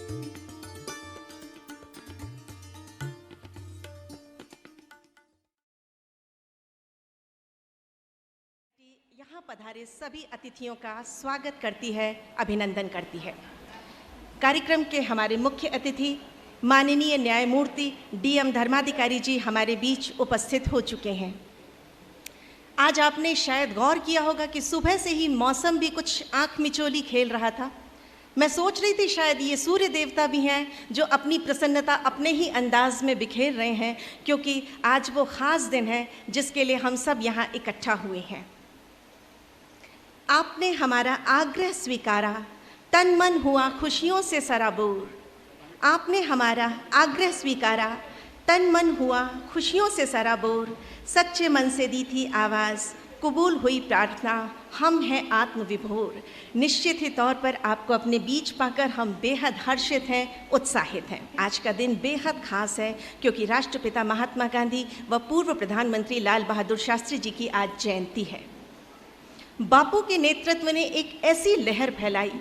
यहाँ पधारे सभी अतिथियों का स्वागत करती है, अभिनंदन करती है। कार्यक्रम के हमारे मुख्य अतिथि माननीय न्यायमूर्ति डीएम धर्माधिकारी जी हमारे बीच उपस्थित हो चुके हैं। आज आपने शायद गौर किया होगा कि सुबह से ही मौसम भी कुछ आंख मिचोली खेल रहा था। मैं सोच रही थी शायद ये सूर्य देवता भी हैं जो अपनी प्रसन्नता अपने ही अंदाज में बिखेर रहे हैं, क्योंकि आज वो ख़ास दिन है जिसके लिए हम सब यहाँ इकट्ठा हुए हैं। आपने हमारा आग्रह स्वीकारा, तन मन हुआ खुशियों से सराबोर। आपने हमारा आग्रह स्वीकारा, तन मन हुआ खुशियों से सराबोर। सच्चे मन से दी थी आवाज़, कबूल हुई प्रार्थना, हम हैं आत्मविभोर। निश्चित ही तौर पर आपको अपने बीच पाकर हम बेहद हर्षित हैं, उत्साहित हैं। आज का दिन बेहद खास है क्योंकि राष्ट्रपिता महात्मा गांधी व पूर्व प्रधानमंत्री लाल बहादुर शास्त्री जी की आज जयंती है। बापू के नेतृत्व ने एक ऐसी लहर फैलाई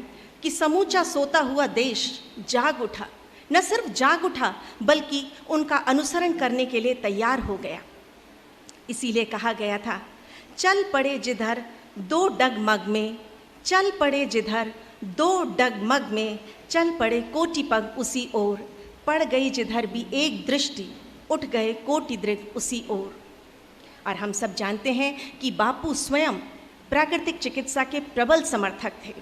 कि समूचा सोता हुआ देश जाग उठा। न सिर्फ जाग उठा बल्कि उनका अनुसरण करने के लिए तैयार हो गया। इसीलिए कहा गया था, चल पड़े जिधर दो डगमग में, चल पड़े जिधर दो डगमग में, चल पड़े कोटि पग उसी ओर। पड़ गई जिधर भी एक दृष्टि, उठ गए कोटि दृग उसी ओर। और हम सब जानते हैं कि बापू स्वयं प्राकृतिक चिकित्सा के प्रबल समर्थक थे।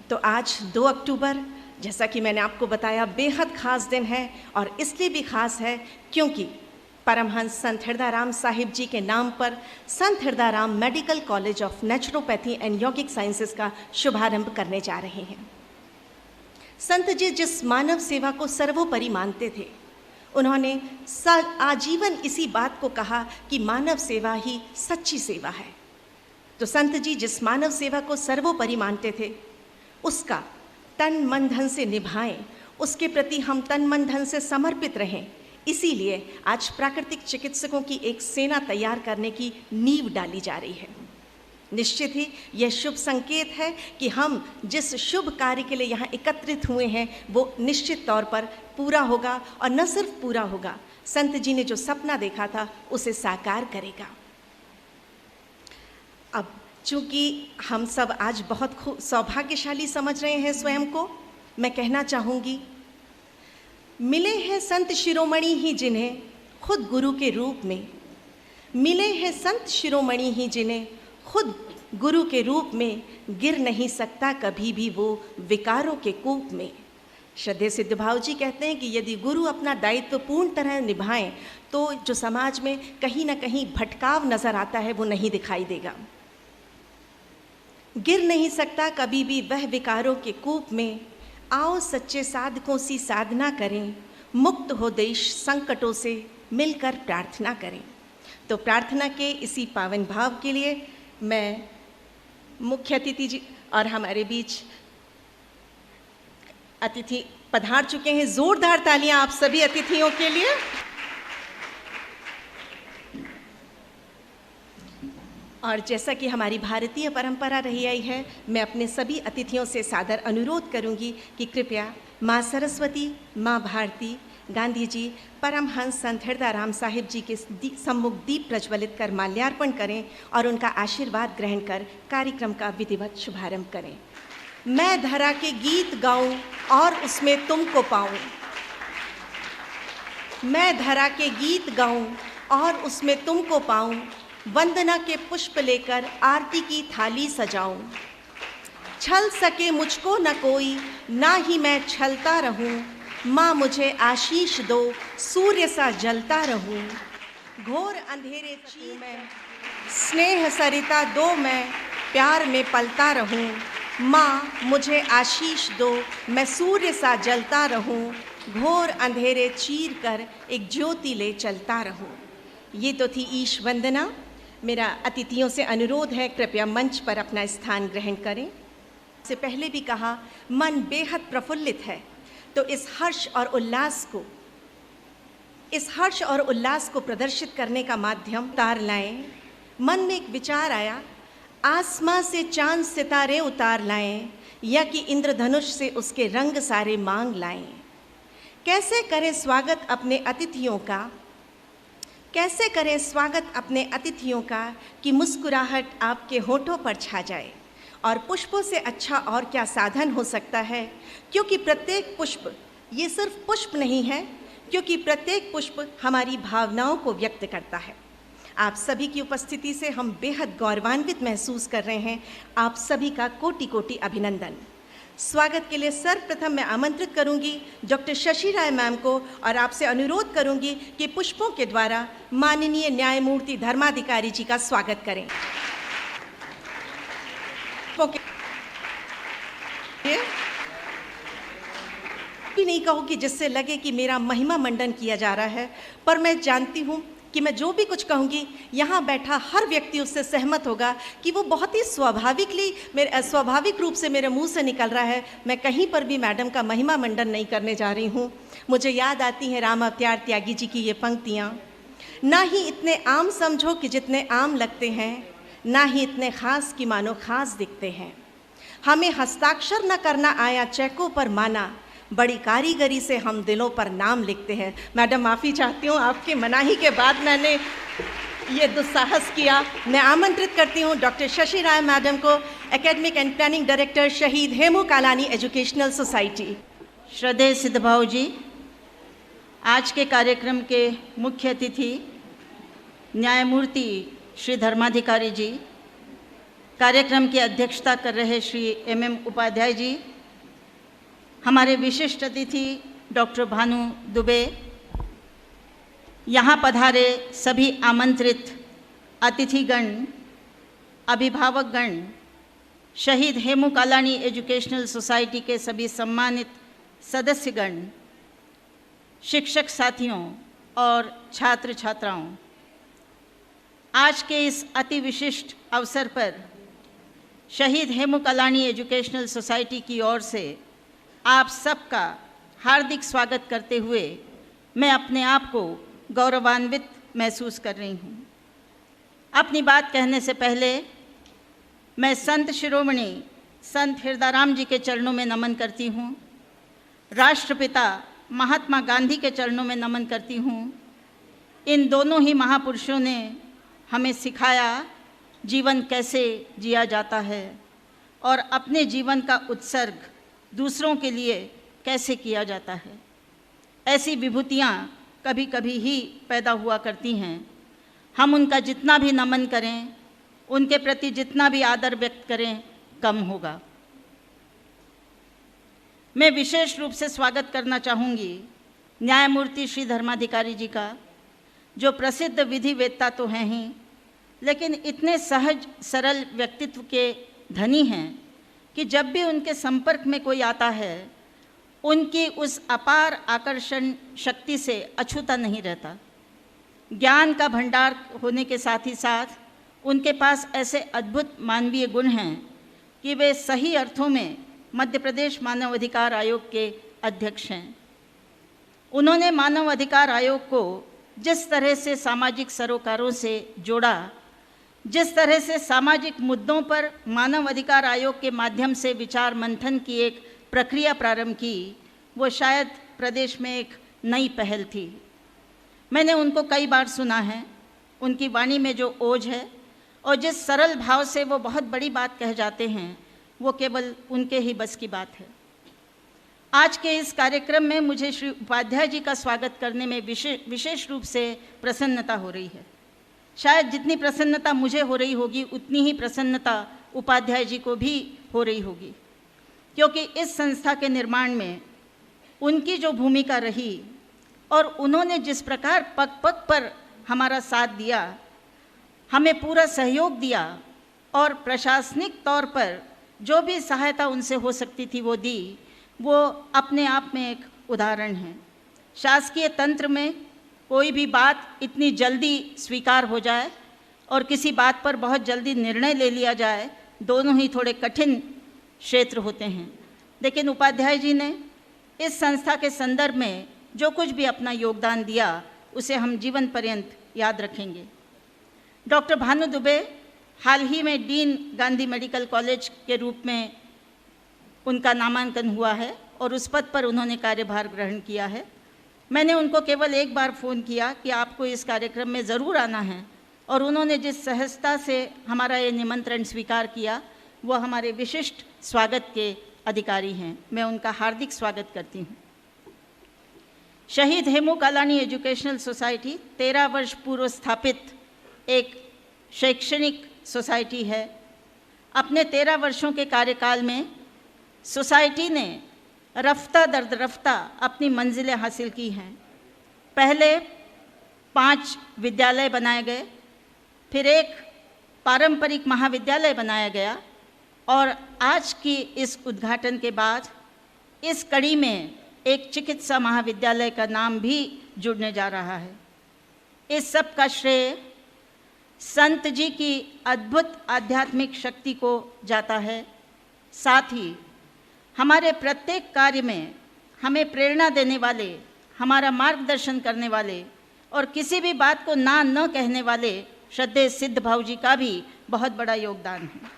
तो आज 2 अक्टूबर, जैसा कि मैंने आपको बताया, बेहद खास दिन है और इसलिए भी खास है क्योंकि परमहंस संत हृदयराम साहिब जी के नाम पर संत Hirdaram medical college of naturopathy and यौगिक साइंसेस का शुभारंभ करने जा रहे हैं। संत जी जिस मानव सेवा को सर्वोपरि मानते थे, उन्होंने आजीवन इसी बात को कहा कि मानव सेवा ही सच्ची सेवा है। तो संत जी जिस मानव सेवा को सर्वोपरि मानते थे, उसका तन मन धन से निभाएं, उसके प्रति हम तन मन धन से समर्पित रहें। इसीलिए आज प्राकृतिक चिकित्सकों की एक सेना तैयार करने की नींव डाली जा रही है। निश्चित ही यह शुभ संकेत है कि हम जिस शुभ कार्य के लिए यहाँ एकत्रित हुए हैं वो निश्चित तौर पर पूरा होगा, और न सिर्फ पूरा होगा, संत जी ने जो सपना देखा था उसे साकार करेगा। अब चूंकि हम सब आज बहुत सौभाग्यशाली समझ रहे हैं स्वयं को, मैं कहना चाहूँगी, मिले हैं संत शिरोमणि ही जिन्हें खुद गुरु के रूप में, मिले हैं संत शिरोमणि ही जिन्हें खुद गुरु के रूप में, गिर नहीं सकता कभी भी वो विकारों के कूप में। श्रद्धेय सिद्ध भाव जी कहते हैं कि यदि गुरु अपना दायित्व पूर्ण तरह निभाएं तो जो समाज में कहीं ना कहीं भटकाव नजर आता है वो नहीं दिखाई देगा। गिर नहीं सकता कभी भी वह विकारों के कूप में, आओ सच्चे साधकों सी साधना करें, मुक्त हो देश संकटों से मिलकर प्रार्थना करें। तो प्रार्थना के इसी पावन भाव के लिए मैं मुख्य अतिथि जी और हमारे बीच अतिथि पधार चुके हैं, जोरदार तालियां आप सभी अतिथियों के लिए। और जैसा कि हमारी भारतीय परंपरा रही आई है, मैं अपने सभी अतिथियों से सादर अनुरोध करूंगी कि कृपया माँ सरस्वती, माँ भारती, गांधी जी, परमहंस संत हृदयराम साहिब जी के सम्मुख दीप प्रज्वलित कर माल्यार्पण करें और उनका आशीर्वाद ग्रहण कर कार्यक्रम का विधिवत शुभारंभ करें। मैं धरा के गीत गाऊं और उसमें तुमको पाऊं, मैं धरा के गीत गाऊं और उसमें तुमको पाऊं, वंदना के पुष्प लेकर आरती की थाली सजाऊं। छल सके मुझको न कोई, ना ही मैं छलता रहूं, माँ मुझे आशीष दो, सूर्य सा जलता रहूं। घोर अंधेरे चीर में स्नेह सरिता दो, मैं प्यार में पलता रहूं, माँ मुझे आशीष दो, मैं सूर्य सा जलता रहूं। घोर अंधेरे चीर कर एक ज्योति ले चलता रहूं। ये तो थी ईश वंदना। मेरा अतिथियों से अनुरोध है, कृपया मंच पर अपना स्थान ग्रहण करें। से पहले भी कहा, मन बेहद प्रफुल्लित है, तो इस हर्ष और उल्लास को प्रदर्शित करने का माध्यम तार लाएं। मन में एक विचार आया, आसमां से चांद सितारे उतार लाएं, या कि इंद्रधनुष से उसके रंग सारे मांग लाएं। कैसे करें स्वागत अपने अतिथियों का, कैसे करें स्वागत अपने अतिथियों का कि मुस्कुराहट आपके होठों पर छा जाए। और पुष्पों से अच्छा और क्या साधन हो सकता है, क्योंकि प्रत्येक पुष्प ये सिर्फ पुष्प नहीं है, क्योंकि प्रत्येक पुष्प हमारी भावनाओं को व्यक्त करता है। आप सभी की उपस्थिति से हम बेहद गौरवान्वित महसूस कर रहे हैं। आप सभी का कोटि कोटि अभिनंदन। स्वागत के लिए सर्वप्रथम मैं आमंत्रित करूंगी डॉक्टर शशि राय मैम को और आपसे अनुरोध करूंगी कि पुष्पों के द्वारा माननीय न्यायमूर्ति धर्माधिकारी जी का स्वागत करें। भी नहीं कहूँगी जिससे लगे कि मेरा महिमा मंडन किया जा रहा है, पर मैं जानती हूँ कि मैं जो भी कुछ कहूँगी यहाँ बैठा हर व्यक्ति उससे सहमत होगा कि वो बहुत ही स्वाभाविक रूप से मेरे मुंह से निकल रहा है। मैं कहीं पर भी मैडम का महिमा मंडन नहीं करने जा रही हूँ। मुझे याद आती हैं राम अवतार त्यागी जी की ये पंक्तियाँ, ना ही इतने आम समझो कि जितने आम लगते हैं, ना ही इतने खास कि मानो खास दिखते हैं। हमें हस्ताक्षर न करना आया चेकों पर माना, बड़ी कारीगरी से हम दिलों पर नाम लिखते हैं। मैडम माफ़ी चाहती हूँ, आपके मनाही के बाद मैंने ये दुस्साहस किया। मैं आमंत्रित करती हूँ डॉक्टर शशि राय मैडम को, एकेडमिक एंड प्लानिंग डायरेक्टर, शहीद हेमू कालानी एजुकेशनल सोसाइटी। श्रद्धेय सिद्धभाव जी, आज के कार्यक्रम के मुख्य अतिथि न्यायमूर्ति श्री धर्माधिकारी जी, कार्यक्रम की अध्यक्षता कर रहे श्री एम उपाध्याय जी, हमारे विशिष्ट अतिथि डॉक्टर भानु दुबे, यहाँ पधारे सभी आमंत्रित अतिथिगण, अभिभावकगण, शहीद हेमू कालानी एजुकेशनल सोसाइटी के सभी सम्मानित सदस्यगण, शिक्षक साथियों और छात्र छात्राओं, आज के इस अति विशिष्ट अवसर पर शहीद हेमू कालानी एजुकेशनल सोसाइटी की ओर से आप सबका हार्दिक स्वागत करते हुए मैं अपने आप को गौरवान्वित महसूस कर रही हूँ। अपनी बात कहने से पहले मैं संत शिरोमणि संत हिरदाराम जी के चरणों में नमन करती हूँ, राष्ट्रपिता महात्मा गांधी के चरणों में नमन करती हूँ। इन दोनों ही महापुरुषों ने हमें सिखाया जीवन कैसे जिया जाता है और अपने जीवन का उत्सर्ग दूसरों के लिए कैसे किया जाता है। ऐसी विभूतियाँ कभी कभी ही पैदा हुआ करती हैं। हम उनका जितना भी नमन करें, उनके प्रति जितना भी आदर व्यक्त करें, कम होगा। मैं विशेष रूप से स्वागत करना चाहूँगी न्यायमूर्ति श्री धर्माधिकारी जी का, जो प्रसिद्ध विधिवेत्ता तो हैं ही, लेकिन इतने सहज सरल व्यक्तित्व के धनी हैं कि जब भी उनके संपर्क में कोई आता है, उनकी उस अपार आकर्षण शक्ति से अछूता नहीं रहता। ज्ञान का भंडार होने के साथ ही साथ उनके पास ऐसे अद्भुत मानवीय गुण हैं कि वे सही अर्थों में मध्य प्रदेश मानव अधिकार आयोग के अध्यक्ष हैं। उन्होंने मानव अधिकार आयोग को जिस तरह से सामाजिक सरोकारों से जोड़ा, जिस तरह से सामाजिक मुद्दों पर मानव अधिकार आयोग के माध्यम से विचार मंथन की एक प्रक्रिया प्रारंभ की, वो शायद प्रदेश में एक नई पहल थी। मैंने उनको कई बार सुना है, उनकी वाणी में जो ओज है और जिस सरल भाव से वो बहुत बड़ी बात कह जाते हैं, वो केवल उनके ही बस की बात है। आज के इस कार्यक्रम में मुझे श्री उपाध्याय जी का स्वागत करने में विशेष रूप से प्रसन्नता हो रही है। शायद जितनी प्रसन्नता मुझे हो रही होगी, उतनी ही प्रसन्नता उपाध्याय जी को भी हो रही होगी, क्योंकि इस संस्था के निर्माण में उनकी जो भूमिका रही और उन्होंने जिस प्रकार पग पग पर हमारा साथ दिया, हमें पूरा सहयोग दिया और प्रशासनिक तौर पर जो भी सहायता उनसे हो सकती थी वो दी, वो अपने आप में एक उदाहरण है। शासकीय तंत्र में कोई भी बात इतनी जल्दी स्वीकार हो जाए और किसी बात पर बहुत जल्दी निर्णय ले लिया जाए, दोनों ही थोड़े कठिन क्षेत्र होते हैं। लेकिन उपाध्याय जी ने इस संस्था के संदर्भ में जो कुछ भी अपना योगदान दिया, उसे हम जीवन पर्यंत याद रखेंगे। डॉक्टर भानु दुबे हाल ही में डीन गांधी मेडिकल कॉलेज के रूप में उनका नामांकन हुआ है और उस पद पर उन्होंने कार्यभार ग्रहण किया है। मैंने उनको केवल एक बार फ़ोन किया कि आपको इस कार्यक्रम में ज़रूर आना है, और उन्होंने जिस सहजता से हमारा ये निमंत्रण स्वीकार किया वो हमारे विशिष्ट स्वागत के अधिकारी हैं। मैं उनका हार्दिक स्वागत करती हूँ। शहीद हेमू कालानी एजुकेशनल सोसाइटी 13 वर्ष पूर्व स्थापित एक शैक्षणिक सोसाइटी है। अपने 13 वर्षों के कार्यकाल में सोसाइटी ने रफ्ता दर रफ्ता अपनी मंजिलें हासिल की हैं। पहले 5 विद्यालय बनाए गए, फिर एक पारंपरिक महाविद्यालय बनाया गया, और आज की इस उद्घाटन के बाद इस कड़ी में एक चिकित्सा महाविद्यालय का नाम भी जुड़ने जा रहा है। इस सब का श्रेय संत जी की अद्भुत आध्यात्मिक शक्ति को जाता है। साथ ही हमारे प्रत्येक कार्य में हमें प्रेरणा देने वाले, हमारा मार्गदर्शन करने वाले और किसी भी बात को ना न कहने वाले श्रद्धेय सिद्ध भाऊ जी का भी बहुत बड़ा योगदान है।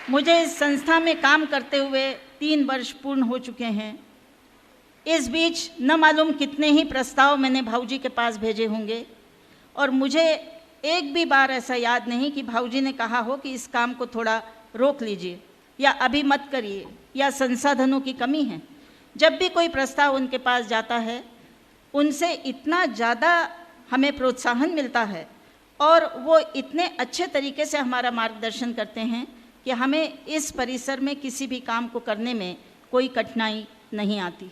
मुझे इस संस्था में काम करते हुए 3 वर्ष पूर्ण हो चुके हैं। इस बीच न मालूम कितने ही प्रस्ताव मैंने भाऊजी के पास भेजे होंगे, और मुझे एक भी बार ऐसा याद नहीं कि भाऊजी ने कहा हो कि इस काम को थोड़ा रोक लीजिए या अभी मत करिए या संसाधनों की कमी है। जब भी कोई प्रस्ताव उनके पास जाता है, उनसे इतना ज़्यादा हमें प्रोत्साहन मिलता है और वो इतने अच्छे तरीके से हमारा मार्गदर्शन करते हैं कि हमें इस परिसर में किसी भी काम को करने में कोई कठिनाई नहीं आती।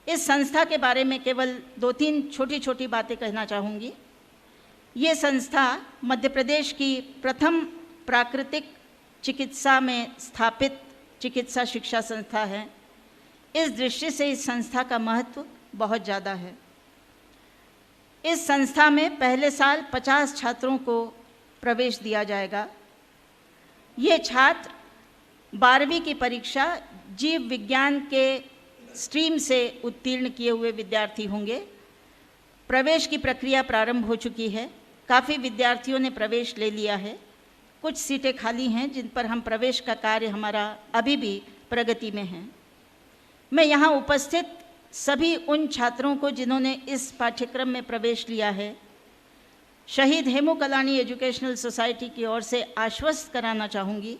इस संस्था के बारे में केवल 2-3 छोटी छोटी बातें कहना चाहूँगी। ये संस्था मध्य प्रदेश की प्रथम प्राकृतिक चिकित्सा में स्थापित चिकित्सा शिक्षा संस्था है। इस दृष्टि से इस संस्था का महत्व बहुत ज़्यादा है। इस संस्था में पहले साल 50 छात्रों को प्रवेश दिया जाएगा। ये छात्र 12वीं की परीक्षा जीव विज्ञान के स्ट्रीम से उत्तीर्ण किए हुए विद्यार्थी होंगे। प्रवेश की प्रक्रिया प्रारंभ हो चुकी है। काफ़ी विद्यार्थियों ने प्रवेश ले लिया है। कुछ सीटें खाली हैं जिन पर हम प्रवेश का कार्य हमारा अभी भी प्रगति में है। मैं यहाँ उपस्थित सभी उन छात्रों को जिन्होंने इस पाठ्यक्रम में प्रवेश लिया है, शहीद हेमू कालानी एजुकेशनल सोसाइटी की ओर से आश्वस्त कराना चाहूँगी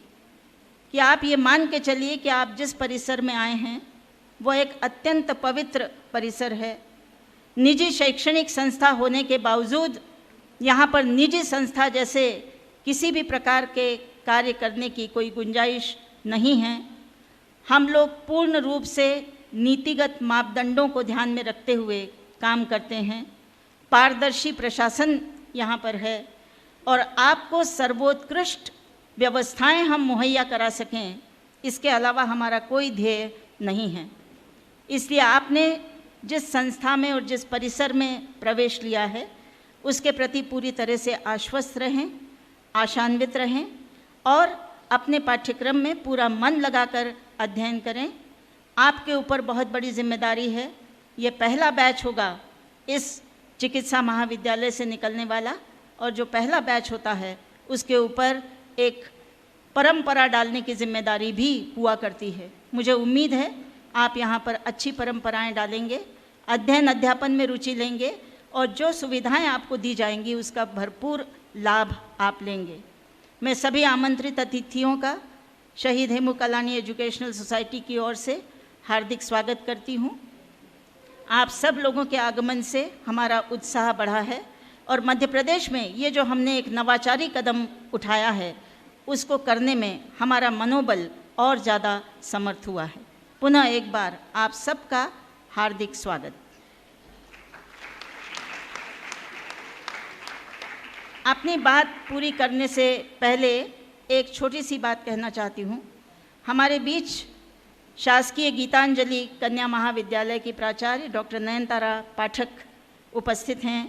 कि आप ये मान के चलिए कि आप जिस परिसर में आए हैं वो एक अत्यंत पवित्र परिसर है। निजी शैक्षणिक संस्था होने के बावजूद यहाँ पर निजी संस्था जैसे किसी भी प्रकार के कार्य करने की कोई गुंजाइश नहीं है। हम लोग पूर्ण रूप से नीतिगत मापदंडों को ध्यान में रखते हुए काम करते हैं। पारदर्शी प्रशासन यहाँ पर है और आपको सर्वोत्कृष्ट व्यवस्थाएं हम मुहैया करा सकें, इसके अलावा हमारा कोई ध्येय नहीं है। इसलिए आपने जिस संस्था में और जिस परिसर में प्रवेश लिया है उसके प्रति पूरी तरह से आश्वस्त रहें, आशान्वित रहें और अपने पाठ्यक्रम में पूरा मन लगाकर अध्ययन करें। आपके ऊपर बहुत बड़ी जिम्मेदारी है। ये पहला बैच होगा इस चिकित्सा महाविद्यालय से निकलने वाला, और जो पहला बैच होता है उसके ऊपर एक परंपरा डालने की जिम्मेदारी भी हुआ करती है। मुझे उम्मीद है आप यहाँ पर अच्छी परंपराएं डालेंगे, अध्ययन अध्यापन में रुचि लेंगे और जो सुविधाएं आपको दी जाएंगी उसका भरपूर लाभ आप लेंगे। मैं सभी आमंत्रित अतिथियों का शहीद हेमू कालानी एजुकेशनल सोसाइटी की ओर से हार्दिक स्वागत करती हूँ। आप सब लोगों के आगमन से हमारा उत्साह बढ़ा है और मध्य प्रदेश में ये जो हमने एक नवाचारी कदम उठाया है उसको करने में हमारा मनोबल और ज़्यादा समर्थ हुआ है। पुनः एक बार आप सबका हार्दिक स्वागत। अपनी बात पूरी करने से पहले एक छोटी सी बात कहना चाहती हूँ। हमारे बीच शासकीय गीतांजलि कन्या महाविद्यालय की प्राचार्य डॉक्टर नयनतारा पाठक उपस्थित हैं।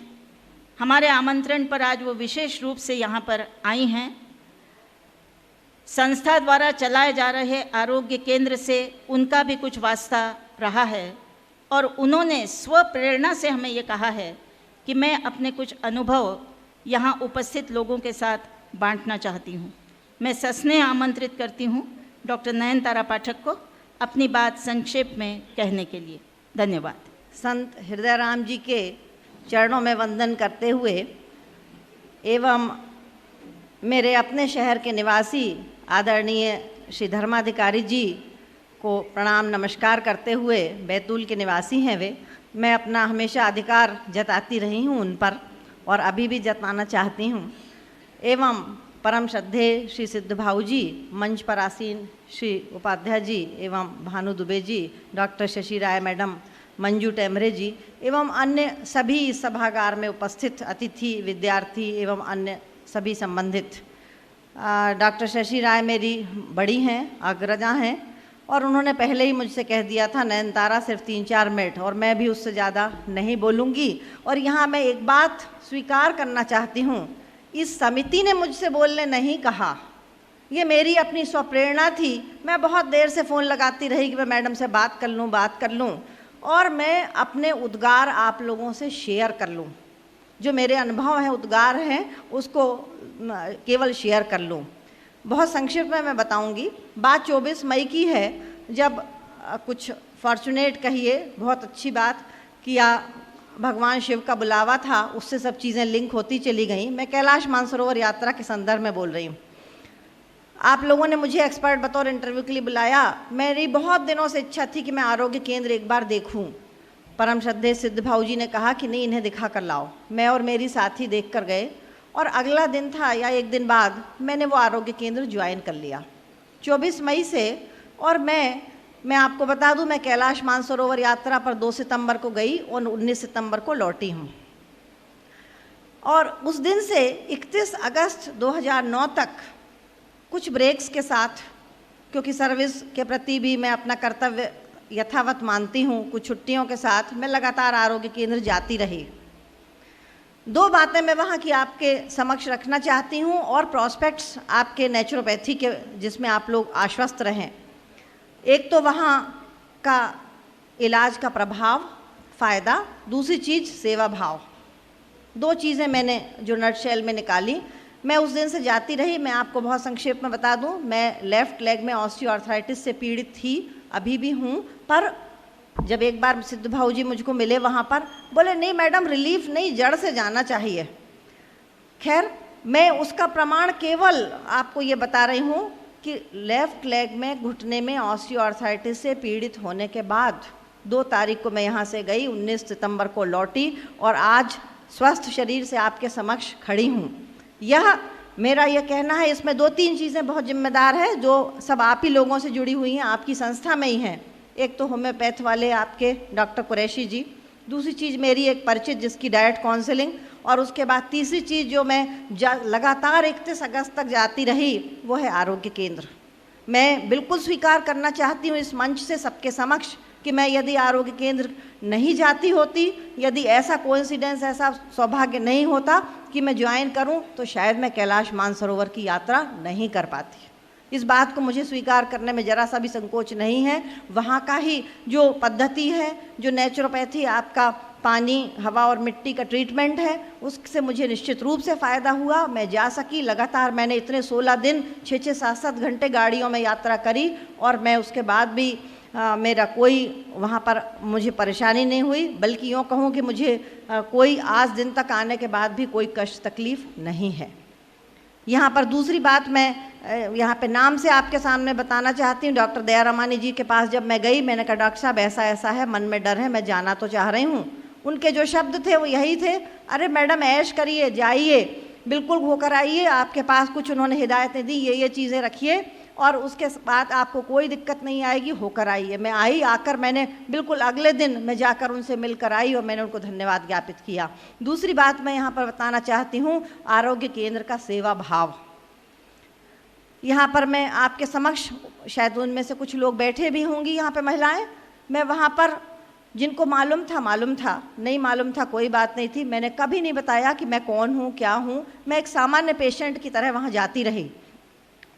हमारे आमंत्रण पर आज वो विशेष रूप से यहाँ पर आई हैं। संस्था द्वारा चलाए जा रहे आरोग्य केंद्र से उनका भी कुछ वास्ता रहा है और उन्होंने स्वप्रेरणा से हमें ये कहा है कि मैं अपने कुछ अनुभव यहाँ उपस्थित लोगों के साथ बांटना चाहती हूँ। मैं सस्नेह आमंत्रित करती हूँ डॉक्टर नयनतारा पाठक को अपनी बात संक्षेप में कहने के लिए। धन्यवाद। संत हृदयराम जी के चरणों में वंदन करते हुए एवं मेरे अपने शहर के निवासी आदरणीय श्री धर्माधिकारी जी को प्रणाम नमस्कार करते हुए, बैतूल के निवासी हैं वे, मैं अपना हमेशा अधिकार जताती रही हूँ उन पर और अभी भी जताना चाहती हूँ। एवं परम श्रद्धेय श्री सिद्ध भाऊ जी, मंच पर आसीन श्री उपाध्याय जी एवं भानु दुबे जी, डॉक्टर शशि राय मैडम, मंजू टेमरे जी एवं अन्य सभी इस सभागार में उपस्थित अतिथि, विद्यार्थी एवं अन्य सभी संबंधित। डॉक्टर शशि राय मेरी बड़ी हैं, अग्रजा हैं और उन्होंने पहले ही मुझसे कह दिया था नयनतारा सिर्फ 3-4 मिनट, और मैं भी उससे ज़्यादा नहीं बोलूँगी। और यहाँ मैं एक बात स्वीकार करना चाहती हूँ, इस समिति ने मुझसे बोलने नहीं कहा, ये मेरी अपनी स्वप्रेरणा थी। मैं बहुत देर से फ़ोन लगाती रही कि मैं मैडम से बात कर लूँ और मैं अपने उद्गार आप लोगों से शेयर कर लूँ, जो मेरे अनुभव हैं, उद्गार हैं, उसको केवल शेयर कर लूँ। बहुत संक्षिप्त में मैं बताऊंगी। बात 24 मई की है, जब कुछ फॉर्चुनेट कहिए, बहुत अच्छी बात किया, भगवान शिव का बुलावा था, उससे सब चीज़ें लिंक होती चली गई। मैं कैलाश मानसरोवर यात्रा के संदर्भ में बोल रही हूँ। आप लोगों ने मुझे एक्सपर्ट बतौर इंटरव्यू के लिए बुलाया। मेरी बहुत दिनों से इच्छा थी कि मैं आरोग्य केंद्र एक बार देखूँ। परम श्रद्धेय सिद्ध भाऊ जी ने कहा कि नहीं, इन्हें दिखा कर लाओ। मैं और मेरी साथी देख कर गए और अगला दिन था या एक दिन बाद मैंने वो आरोग्य केंद्र ज्वाइन कर लिया 24 मई से। और मैं आपको बता दूं, मैं कैलाश मानसरोवर यात्रा पर 2 सितंबर को गई और 19 सितंबर को लौटी हूँ। और उस दिन से 31 अगस्त 2009 तक कुछ ब्रेक्स के साथ, क्योंकि सर्विस के प्रति भी मैं अपना कर्तव्य यथावत मानती हूँ, कुछ छुट्टियों के साथ मैं लगातार आरोग्य केंद्र जाती रही। 2 बातें मैं वहाँ की आपके समक्ष रखना चाहती हूँ और प्रॉस्पेक्ट्स आपके नेचुरोपैथी के, जिसमें आप लोग आश्वस्त रहें। एक तो वहाँ का इलाज का प्रभाव, फ़ायदा, दूसरी चीज़ सेवा भाव। 2 चीज़ें मैंने जो नटशेल में निकाली। मैं उस दिन से जाती रही। मैं आपको बहुत संक्षेप में बता दूँ, मैं लेफ़्ट लेग में ऑस्टियोआर्थराइटिस से पीड़ित थी, अभी भी हूँ। पर जब एक बार सिद्ध भाऊ जी मुझको मिले वहाँ पर, बोले नहीं मैडम, रिलीफ नहीं, जड़ से जाना चाहिए। खैर, मैं उसका प्रमाण केवल आपको ये बता रही हूँ कि लेफ़्ट लेग में, घुटने में ऑस्टियोआर्थराइटिस से पीड़ित होने के बाद 2 तारीख को मैं यहाँ से गई, 19 सितंबर को लौटी और आज स्वस्थ शरीर से आपके समक्ष खड़ी हूँ। यह मेरा यह कहना है, इसमें 2-3 चीज़ें बहुत जिम्मेदार है जो सब आप ही लोगों से जुड़ी हुई हैं, आपकी संस्था में ही हैं। एक तो होम्योपैथ वाले आपके डॉक्टर कुरैशी जी, दूसरी चीज़ मेरी एक परिचित जिसकी डाइट काउंसलिंग, और उसके बाद तीसरी चीज़ जो मैं लगातार 31 अगस्त तक जाती रही, वो है आरोग्य केंद्र। मैं बिल्कुल स्वीकार करना चाहती हूँ इस मंच से सबके समक्ष कि मैं यदि आरोग्य केंद्र नहीं जाती होती, यदि ऐसा कोइंसिडेंस, ऐसा सौभाग्य नहीं होता कि मैं ज्वाइन करूं, तो शायद मैं कैलाश मानसरोवर की यात्रा नहीं कर पाती। इस बात को मुझे स्वीकार करने में ज़रा सा भी संकोच नहीं है। वहाँ का ही जो पद्धति है, जो नेचुरोपैथी, आपका पानी, हवा और मिट्टी का ट्रीटमेंट है, उससे मुझे निश्चित रूप से फ़ायदा हुआ। मैं जा सकी लगातार। मैंने इतने 16 दिन 6-6, 7-7 घंटे गाड़ियों में यात्रा करी और मैं उसके बाद भी मेरा कोई वहाँ पर मुझे परेशानी नहीं हुई, बल्कि यूँ कहूँ कि मुझे कोई आज दिन तक आने के बाद भी कोई कष्ट तकलीफ़ नहीं है। यहाँ पर दूसरी बात मैं यहाँ पे नाम से आपके सामने बताना चाहती हूँ। डॉक्टर दयारामानी जी के पास जब मैं गई, मैंने कहा डॉक्टर साहब ऐसा ऐसा है, मन में डर है, मैं जाना तो चाह रही हूँ। उनके जो शब्द थे वो यही थे, अरे मैडम ऐश करिए, जाइए, बिल्कुल होकर आइए। आपके पास कुछ उन्होंने हिदायतें दी, ये चीज़ें रखिए और उसके बाद आपको कोई दिक्कत नहीं आएगी, होकर आइए। मैं आई, आकर मैंने बिल्कुल अगले दिन मैं जाकर उनसे मिलकर आई और मैंने उनको धन्यवाद ज्ञापित किया। दूसरी बात मैं यहाँ पर बताना चाहती हूँ, आरोग्य केंद्र का सेवा भाव। यहाँ पर मैं आपके समक्ष, शायद उनमें से कुछ लोग बैठे भी होंगी यहाँ पे महिलाएं, मैं वहाँ पर जिनको मालूम था, नहीं मालूम था कोई बात नहीं थी। मैंने कभी नहीं बताया कि मैं कौन हूँ, क्या हूँ। मैं एक सामान्य पेशेंट की तरह वहाँ जाती रही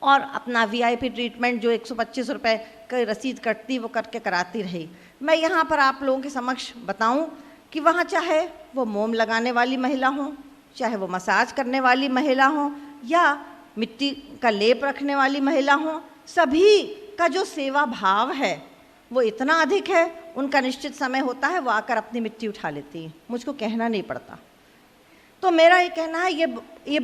और अपना VIP ट्रीटमेंट जो 125 रुपये की रसीद कटती वो करके कराती रही। मैं यहाँ पर आप लोगों के समक्ष बताऊँ कि वहाँ चाहे वो मोम लगाने वाली महिला हो, चाहे वो मसाज करने वाली महिला हो, या मिट्टी का लेप रखने वाली महिला हों, सभी का जो सेवा भाव है वो इतना अधिक है, उनका निश्चित समय होता है, वो आकर अपनी मिट्टी उठा लेती हैं, मुझको कहना नहीं पड़ता। तो मेरा ये कहना है ये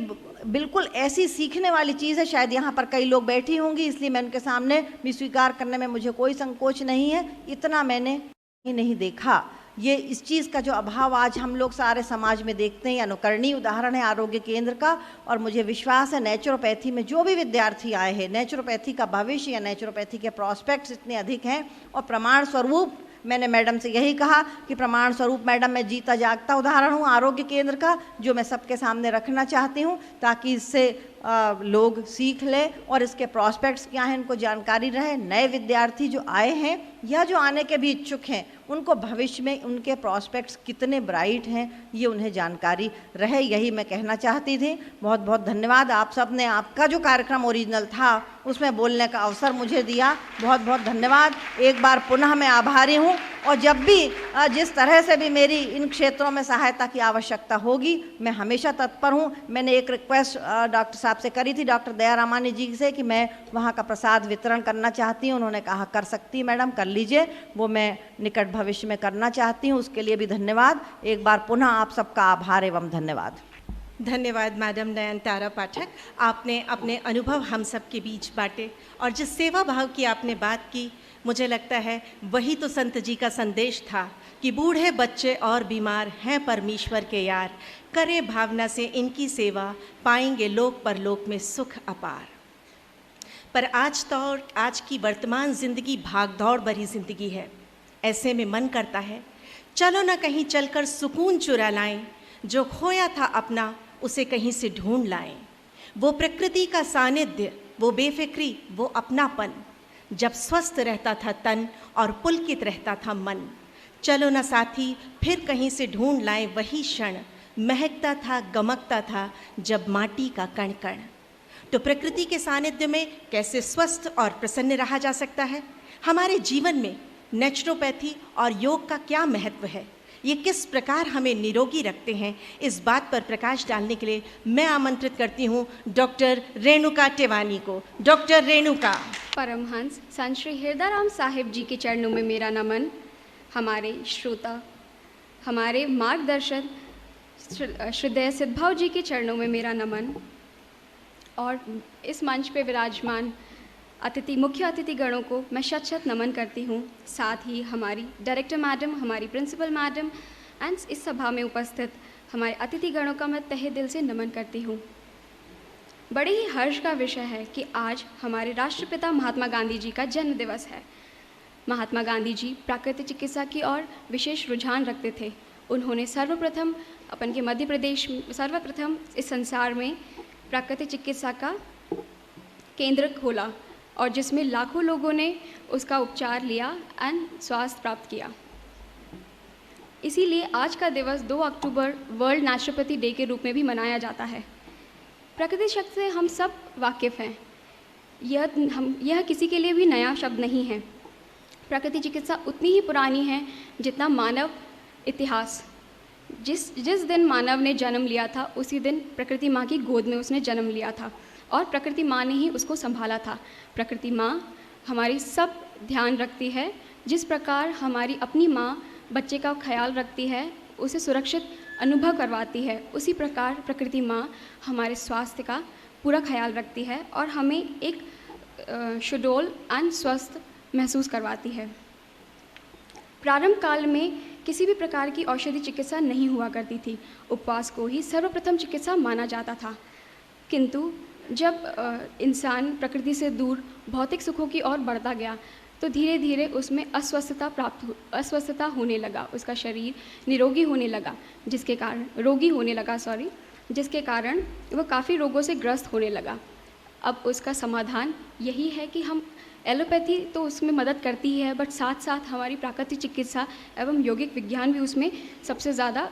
बिल्कुल ऐसी सीखने वाली चीज़ है। शायद यहाँ पर कई लोग बैठी होंगी, इसलिए मैं उनके सामने भी स्वीकार करने में मुझे कोई संकोच नहीं है। इतना मैंने ही नहीं देखा। ये इस चीज़ का जो अभाव आज हम लोग सारे समाज में देखते हैं, अनुकरणीय उदाहरण है आरोग्य केंद्र का। और मुझे विश्वास है नेचुरोपैथी में जो भी विद्यार्थी आए हैं, नेचुरोपैथी का भविष्य या नेचुरोपैथी के प्रॉस्पेक्ट्स इतने अधिक हैं। और प्रमाण स्वरूप मैंने मैडम से यही कहा कि प्रमाण स्वरूप मैडम मैं जीता जागता उदाहरण हूँ आरोग्य केंद्र का, जो मैं सबके सामने रखना चाहती हूँ, ताकि इससे लोग सीख लें और इसके प्रॉस्पेक्ट्स क्या हैं इनको जानकारी रहे। नए विद्यार्थी जो आए हैं या जो आने के भी इच्छुक हैं, उनको भविष्य में उनके प्रॉस्पेक्ट्स कितने ब्राइट हैं ये उन्हें जानकारी रहे, यही मैं कहना चाहती थी। बहुत बहुत धन्यवाद आप सब ने, आपका जो कार्यक्रम ओरिजिनल था उसमें बोलने का अवसर मुझे दिया, बहुत बहुत धन्यवाद। एक बार पुनः मैं आभारी हूँ। और जब भी जिस तरह से भी मेरी इन क्षेत्रों में सहायता की आवश्यकता होगी, मैं हमेशा तत्पर हूँ। मैंने एक रिक्वेस्ट डॉक्टर साहब से करी थी, डॉक्टर दयारामानी जी से, कि मैं वहाँ का प्रसाद वितरण करना चाहती हूँ। उन्होंने कहा कर सकती मैडम, कर लीजिए। वो मैं निकट भविष्य में करना चाहती हूँ, उसके लिए भी धन्यवाद। एक बार पुनः आप सबका आभार एवं धन्यवाद। धन्यवाद मैडम नयनतारा पाठक, आपने अपने अनुभव हम सब के बीच बांटे और जिस सेवा भाव की आपने बात की, मुझे लगता है वही तो संत जी का संदेश था कि बूढ़े बच्चे और बीमार हैं परमेश्वर के यार, करे भावना से इनकी सेवा, पाएंगे लोक परलोक में सुख अपार। पर आज की वर्तमान ज़िंदगी भागदौड़ भरी ज़िंदगी है। ऐसे में मन करता है चलो ना कहीं चलकर सुकून चुरा लाएं, जो खोया था अपना उसे कहीं से ढूंढ लाएं। वो प्रकृति का सानिध्य, वो बेफिक्री, वो अपनापन, जब स्वस्थ रहता था तन और पुलकित रहता था मन। चलो ना साथी फिर कहीं से ढूंढ लाएं वही क्षण, महकता था गमकता था जब माटी का कण कण। तो प्रकृति के सानिध्य में कैसे स्वस्थ और प्रसन्न रहा जा सकता है? हमारे जीवन में नेचुरोपैथी और योग का क्या महत्व है, ये किस प्रकार हमें निरोगी रखते हैं, इस बात पर प्रकाश डालने के लिए मैं आमंत्रित करती हूँ डॉक्टर रेणुका टेवानी को। डॉक्टर रेणुका। परमहंस संत श्री हृदयराम साहिब जी के चरणों में मेरा नमन। हमारे श्रोता, हमारे मार्गदर्शन श्रद्धेय सिद्धभाव जी के चरणों में मेरा नमन। और इस मंच पे विराजमान मुख्य अतिथि गणों को मैं शत शत नमन करती हूँ। साथ ही हमारी डायरेक्टर मैडम, हमारी प्रिंसिपल मैडम एंड इस सभा में उपस्थित हमारे अतिथि गणों का मैं तहे दिल से नमन करती हूँ। बड़े ही हर्ष का विषय है कि आज हमारे राष्ट्रपिता महात्मा गांधी जी का जन्म दिवस है। महात्मा गांधी जी प्राकृतिक चिकित्सा की ओर विशेष रुझान रखते थे। उन्होंने सर्वप्रथम अपन के मध्य प्रदेश सर्वप्रथम इस संसार में प्राकृतिक चिकित्सा का केंद्र खोला और जिसमें लाखों लोगों ने उसका उपचार लिया एंड स्वास्थ्य प्राप्त किया। इसीलिए आज का दिवस 2 अक्टूबर वर्ल्ड नेचुरोपैथी डे के रूप में भी मनाया जाता है। प्राकृतिक शक्ति से हम सब वाकिफ़ हैं, यह किसी के लिए भी नया शब्द नहीं है। प्राकृतिक चिकित्सा उतनी ही पुरानी है जितना मानव इतिहास। जिस दिन मानव ने जन्म लिया था उसी दिन प्रकृति माँ की गोद में उसने जन्म लिया था और प्रकृति माँ ने ही उसको संभाला था। प्रकृति माँ हमारी सब ध्यान रखती है। जिस प्रकार हमारी अपनी माँ बच्चे का ख्याल रखती है, उसे सुरक्षित अनुभव करवाती है, उसी प्रकार प्रकृति माँ हमारे स्वास्थ्य का पूरा ख्याल रखती है और हमें एक सुडौल एंड स्वस्थ महसूस करवाती है। प्रारंभ काल में किसी भी प्रकार की औषधि चिकित्सा नहीं हुआ करती थी। उपवास को ही सर्वप्रथम चिकित्सा माना जाता था। किंतु जब इंसान प्रकृति से दूर भौतिक सुखों की ओर बढ़ता गया तो धीरे धीरे उसमें अस्वस्थता होने लगा, उसका शरीर निरोगी होने लगा, जिसके कारण वह काफ़ी रोगों से ग्रस्त होने लगा। अब उसका समाधान यही है कि हम एलोपैथी तो उसमें मदद करती ही है, बट साथ साथ हमारी प्राकृतिक चिकित्सा एवं यौगिक विज्ञान भी उसमें सबसे ज़्यादा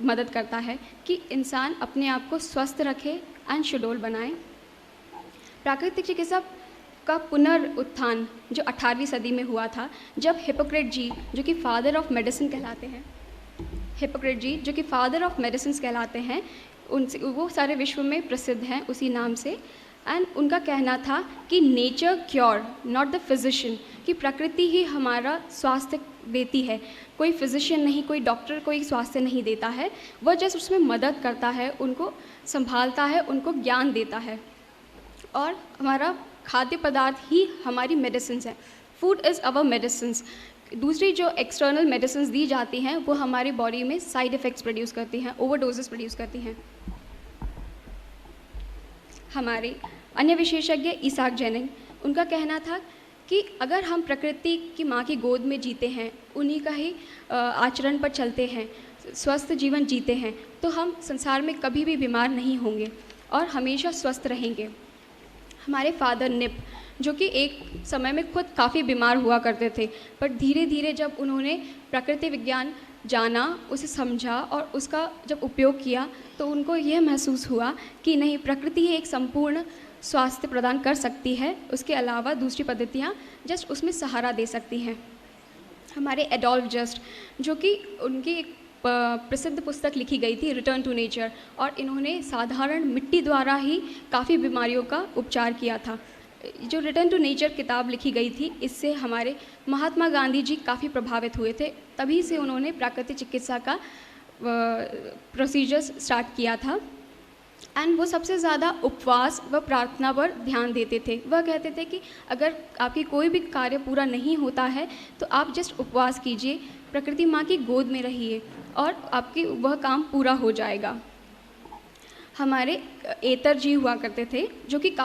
मदद करता है कि इंसान अपने आप को स्वस्थ रखे एंड सुडौल बनाए। प्राकृतिक चिकित्सा का पुनरुत्थान जो 18वीं सदी में हुआ था, जब हिप्पोक्रेट जी जो कि फादर ऑफ मेडिसिन कहलाते हैं, उनसे वो सारे विश्व में प्रसिद्ध हैं उसी नाम से। एंड उनका कहना था कि nature cure not the physician, कि प्रकृति ही हमारा स्वास्थ्य देती है, कोई फिजिशियन नहीं, कोई डॉक्टर कोई स्वास्थ्य नहीं देता है, वह जस्ट उसमें मदद करता है, उनको संभालता है, उनको ज्ञान देता है। और हमारा खाद्य पदार्थ ही हमारी मेडिसिन है, फूड इज़ अवर मेडिसिन। दूसरी जो एक्सटर्नल मेडिसिन दी जाती हैं वो हमारी बॉडी में साइड इफ़ेक्ट्स प्रोड्यूस करती हैं, ओवरडोजेस प्रोड्यूस करती हैं। हमारे अन्य विशेषज्ञ इसाक जेनिंग, उनका कहना था कि अगर हम प्रकृति की माँ की गोद में जीते हैं, उन्हीं का ही आचरण पर चलते हैं, स्वस्थ जीवन जीते हैं, तो हम संसार में कभी भी बीमार नहीं होंगे और हमेशा स्वस्थ रहेंगे। हमारे फादर निप, जो कि एक समय में खुद काफ़ी बीमार हुआ करते थे, पर धीरे धीरे जब उन्होंने प्रकृति विज्ञान जाना, उसे समझा और उसका जब उपयोग किया, तो उनको यह महसूस हुआ कि नहीं, प्रकृति ही एक संपूर्ण स्वास्थ्य प्रदान कर सकती है, उसके अलावा दूसरी पद्धतियाँ जस्ट उसमें सहारा दे सकती हैं। हमारे एडोल्फ जस्ट, जो कि उनकी एक प्रसिद्ध पुस्तक लिखी गई थी रिटर्न टू नेचर, और इन्होंने साधारण मिट्टी द्वारा ही काफ़ी बीमारियों का उपचार किया था। जो रिटर्न टू नेचर किताब लिखी गई थी, इससे हमारे महात्मा गांधी जी काफ़ी प्रभावित हुए थे, तभी से उन्होंने प्राकृतिक चिकित्सा का प्रोसीजर्स स्टार्ट किया था। एंड वो सबसे ज़्यादा उपवास व प्रार्थना पर ध्यान देते थे। वह कहते थे कि अगर आपकी कोई भी कार्य पूरा नहीं होता है तो आप जस्ट उपवास कीजिए, प्रकृति माँ की गोद में रहिए और आपकी वह काम पूरा हो जाएगा। हमारे एतर जी हुआ करते थे, जो कि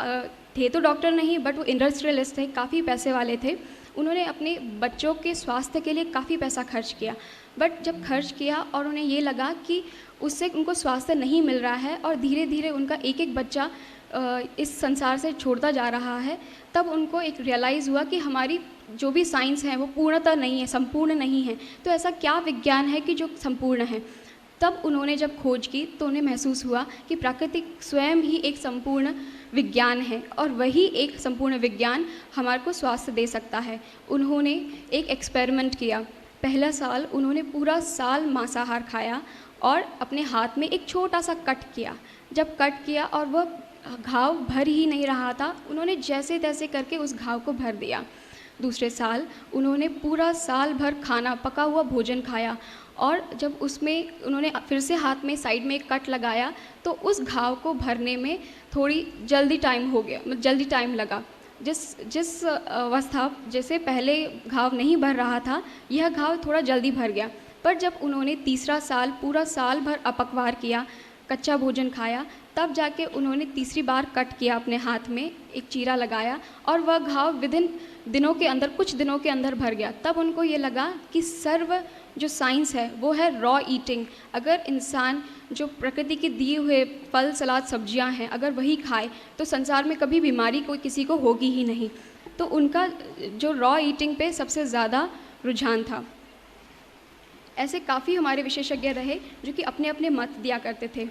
थे तो डॉक्टर नहीं, बट वो इंडस्ट्रियलिस्ट थे, काफ़ी पैसे वाले थे। उन्होंने अपने बच्चों के स्वास्थ्य के लिए काफ़ी पैसा खर्च किया, बट जब खर्च किया और उन्हें ये लगा कि उससे उनको स्वास्थ्य नहीं मिल रहा है और धीरे धीरे उनका एक एक बच्चा इस संसार से छोड़ता जा रहा है, तब उनको एक रियलाइज़ हुआ कि हमारी जो भी साइंस है वो पूर्णतः नहीं है, संपूर्ण नहीं है, तो ऐसा क्या विज्ञान है कि जो संपूर्ण है। तब उन्होंने जब खोज की तो उन्हें महसूस हुआ कि प्राकृतिक स्वयं ही एक संपूर्ण विज्ञान है और वही एक संपूर्ण विज्ञान हमारे को स्वास्थ्य दे सकता है। उन्होंने एक एक्सपेरिमेंट किया। पहला साल उन्होंने पूरा साल मांसाहार खाया और अपने हाथ में एक छोटा सा कट किया। जब कट किया और वह घाव भर ही नहीं रहा था, उन्होंने जैसे तैसे करके उस घाव को भर दिया। दूसरे साल उन्होंने पूरा साल भर खाना, पका हुआ भोजन खाया और जब उसमें उन्होंने फिर से हाथ में साइड में एक कट लगाया तो उस घाव को भरने में थोड़ी जल्दी टाइम लगा। जिस अवस्था जैसे पहले घाव नहीं भर रहा था, यह घाव थोड़ा जल्दी भर गया। पर जब उन्होंने तीसरा साल पूरा साल भर अपकवार किया, कच्चा भोजन खाया, तब जाके उन्होंने तीसरी बार कट किया, अपने हाथ में एक चीरा लगाया और वह घाव विदिन दिनों के अंदर, कुछ दिनों के अंदर भर गया। तब उनको ये लगा कि सर्व जो साइंस है वो है रॉ ईटिंग। अगर इंसान जो प्रकृति के दिए हुए फल, सलाद, सब्जियां हैं, अगर वही खाए तो संसार में कभी बीमारी कोई किसी को होगी ही नहीं। तो उनका जो रॉ ईटिंग पे सबसे ज़्यादा रुझान था। ऐसे काफ़ी हमारे विशेषज्ञ रहे जो कि अपने अपने मत दिया करते थे।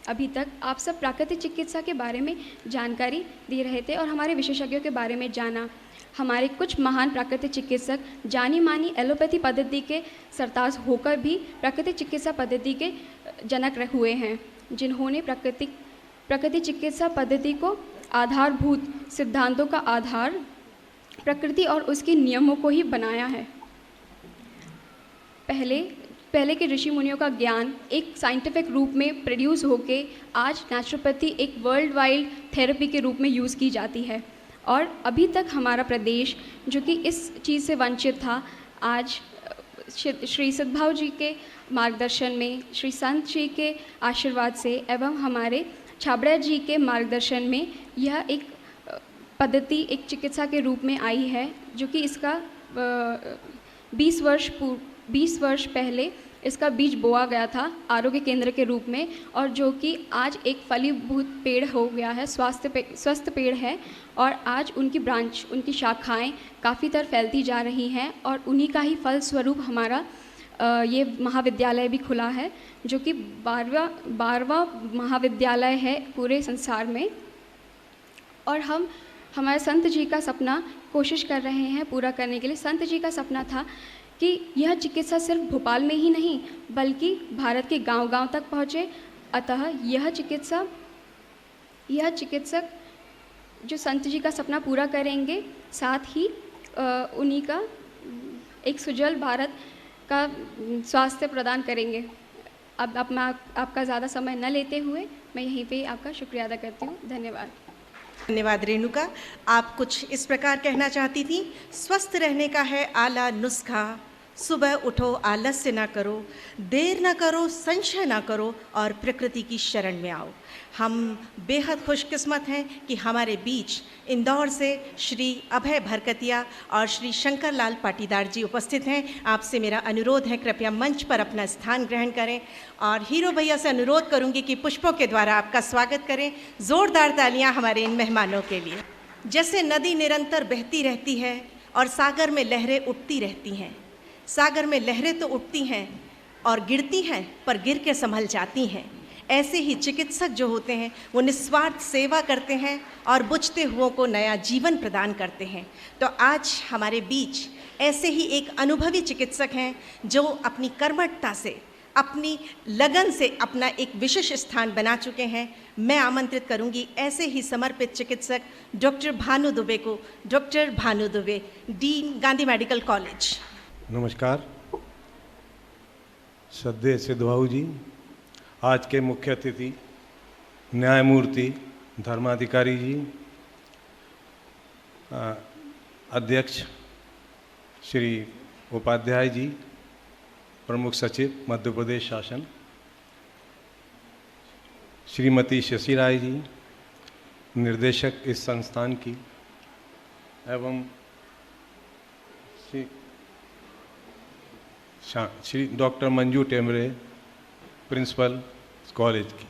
अभी तक आप सब प्राकृतिक चिकित्सा के बारे में जानकारी दे रहे थे और हमारे विशेषज्ञों के बारे में जाना। हमारे कुछ महान प्राकृतिक चिकित्सक जानी मानी एलोपैथी पद्धति के सरताज होकर भी प्राकृतिक चिकित्सा पद्धति के जनक हुए हैं, जिन्होंने प्राकृतिक चिकित्सा पद्धति को आधारभूत सिद्धांतों का आधार प्रकृति और उसके नियमों को ही बनाया है। पहले के ऋषि मुनियों का ज्ञान एक साइंटिफिक रूप में प्रोड्यूस होके आज नेचुरोपैथी एक वर्ल्ड वाइड थेरेपी के रूप में यूज़ की जाती है। और अभी तक हमारा प्रदेश जो कि इस चीज़ से वंचित था, आज श्री सद्भाव जी के मार्गदर्शन में, श्री संत जी के आशीर्वाद से एवं हमारे छाबड़ा जी के मार्गदर्शन में यह एक पद्धति एक चिकित्सा के रूप में आई है, जो कि इसका 20 वर्ष पहले इसका बीज बोआ गया था आरोग्य केंद्र के रूप में, और जो कि आज एक फलीभूत पेड़ हो गया है, स्वस्थ पेड़ है। और आज उनकी ब्रांच, उनकी शाखाएं काफ़ी तरह फैलती जा रही हैं और उन्हीं का ही फल स्वरूप हमारा ये महाविद्यालय भी खुला है, जो कि 12वां महाविद्यालय है पूरे संसार में। और हम हमारे संत जी का सपना कोशिश कर रहे हैं पूरा करने के लिए। संत जी का सपना था कि यह चिकित्सा सिर्फ भोपाल में ही नहीं बल्कि भारत के गांव-गांव तक पहुँचे। अतः यह चिकित्सक जो संत जी का सपना पूरा करेंगे, साथ ही उन्हीं का एक सुजल भारत का स्वास्थ्य प्रदान करेंगे। अब मैं आपका ज़्यादा समय न लेते हुए मैं यहीं पे आपका शुक्रिया अदा करती हूँ। धन्यवाद। धन्यवाद रेणुका। आप कुछ इस प्रकार कहना चाहती थी, स्वस्थ रहने का है आला नुस्खा, सुबह उठो आलस्य ना करो, देर ना करो, संशय ना करो और प्रकृति की शरण में आओ। हम बेहद खुशकिस्मत हैं कि हमारे बीच इंदौर से श्री अभय भरकतिया और श्री शंकर लाल पाटीदार जी उपस्थित हैं। आपसे मेरा अनुरोध है, कृपया मंच पर अपना स्थान ग्रहण करें और हीरो भैया से अनुरोध करूंगी कि पुष्पों के द्वारा आपका स्वागत करें। ज़ोरदार तालियां हमारे इन मेहमानों के लिए। जैसे नदी निरंतर बहती रहती है और सागर में लहरें उठती रहती हैं, सागर में लहरें तो उठती हैं और गिरती हैं पर गिर के संभल जाती हैं, ऐसे ही चिकित्सक जो होते हैं वो निस्वार्थ सेवा करते हैं और बुझते हुओं को नया जीवन प्रदान करते हैं। तो आज हमारे बीच ऐसे ही एक अनुभवी चिकित्सक हैं जो अपनी कर्मठता से, अपनी लगन से अपना एक विशेष स्थान बना चुके हैं। मैं आमंत्रित करूंगी ऐसे ही समर्पित चिकित्सक डॉक्टर भानु दुबे को। Doctor Bhanu Dubey, dean Gandhi medical college. नमस्कार। श्रद्धेय सिद्धबाबू जी, आज के मुख्य अतिथि न्यायमूर्ति धर्माधिकारी जी, अध्यक्ष श्री उपाध्याय जी, प्रमुख सचिव मध्य प्रदेश शासन, श्रीमती शशि राय जी, निर्देशक इस संस्थान की, एवं Shri doctor Manju Temre, principal college की।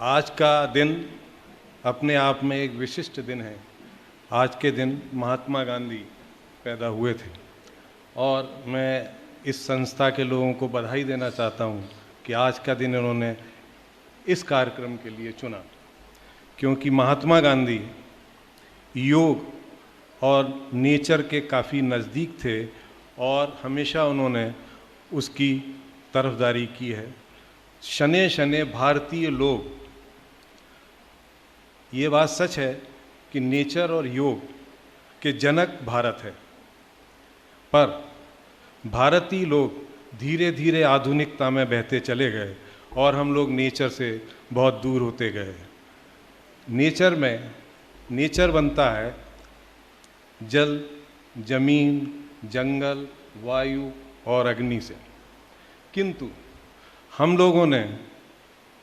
आज का दिन अपने आप में एक विशिष्ट दिन है। आज के दिन महात्मा गांधी पैदा हुए थे और मैं इस संस्था के लोगों को बधाई देना चाहता हूँ कि आज का दिन इन्होंने इस कार्यक्रम के लिए चुना, क्योंकि महात्मा गांधी योग और नेचर के काफ़ी नज़दीक थे और हमेशा उन्होंने उसकी तरफदारी की है। शने शने भारतीय लोग, ये बात सच है कि नेचर और योग के जनक भारत है, पर भारतीय लोग धीरे धीरे आधुनिकता में बहते चले गए और हम लोग नेचर से बहुत दूर होते गए। नेचर बनता है जल, जमीन, जंगल, वायु और अग्नि से, किंतु हम लोगों ने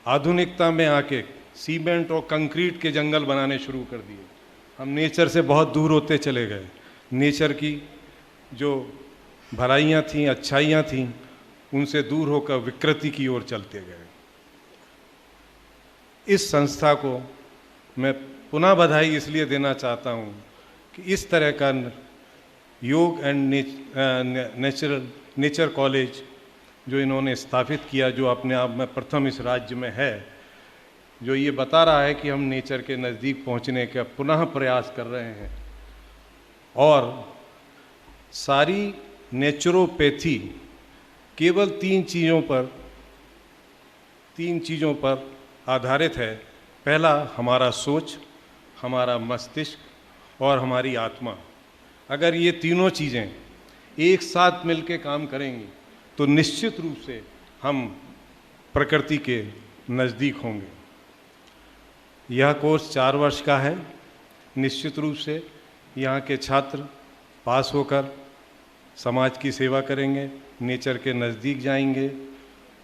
आधुनिकता में आके सीमेंट और कंक्रीट के जंगल बनाने शुरू कर दिए। हम नेचर से बहुत दूर होते चले गए। नेचर की जो भलाइयाँ थीं, अच्छाइयाँ थीं, उनसे दूर होकर विकृति की ओर चलते गए। इस संस्था को मैं पुनः बधाई इसलिए देना चाहता हूँ कि इस तरह का योग एंड नेचर कॉलेज जो इन्होंने स्थापित किया, जो अपने आप में प्रथम इस राज्य में है, जो ये बता रहा है कि हम नेचर के नज़दीक पहुंचने का पुनः प्रयास कर रहे हैं। और सारी नेचुरोपैथी केवल तीन चीज़ों पर आधारित है। पहला हमारा सोच, हमारा मस्तिष्क और हमारी आत्मा। अगर ये तीनों चीज़ें एक साथ मिलकर काम करेंगी तो निश्चित रूप से हम प्रकृति के नज़दीक होंगे। यह कोर्स 4 वर्ष का है। निश्चित रूप से यहाँ के छात्र पास होकर समाज की सेवा करेंगे, नेचर के नज़दीक जाएंगे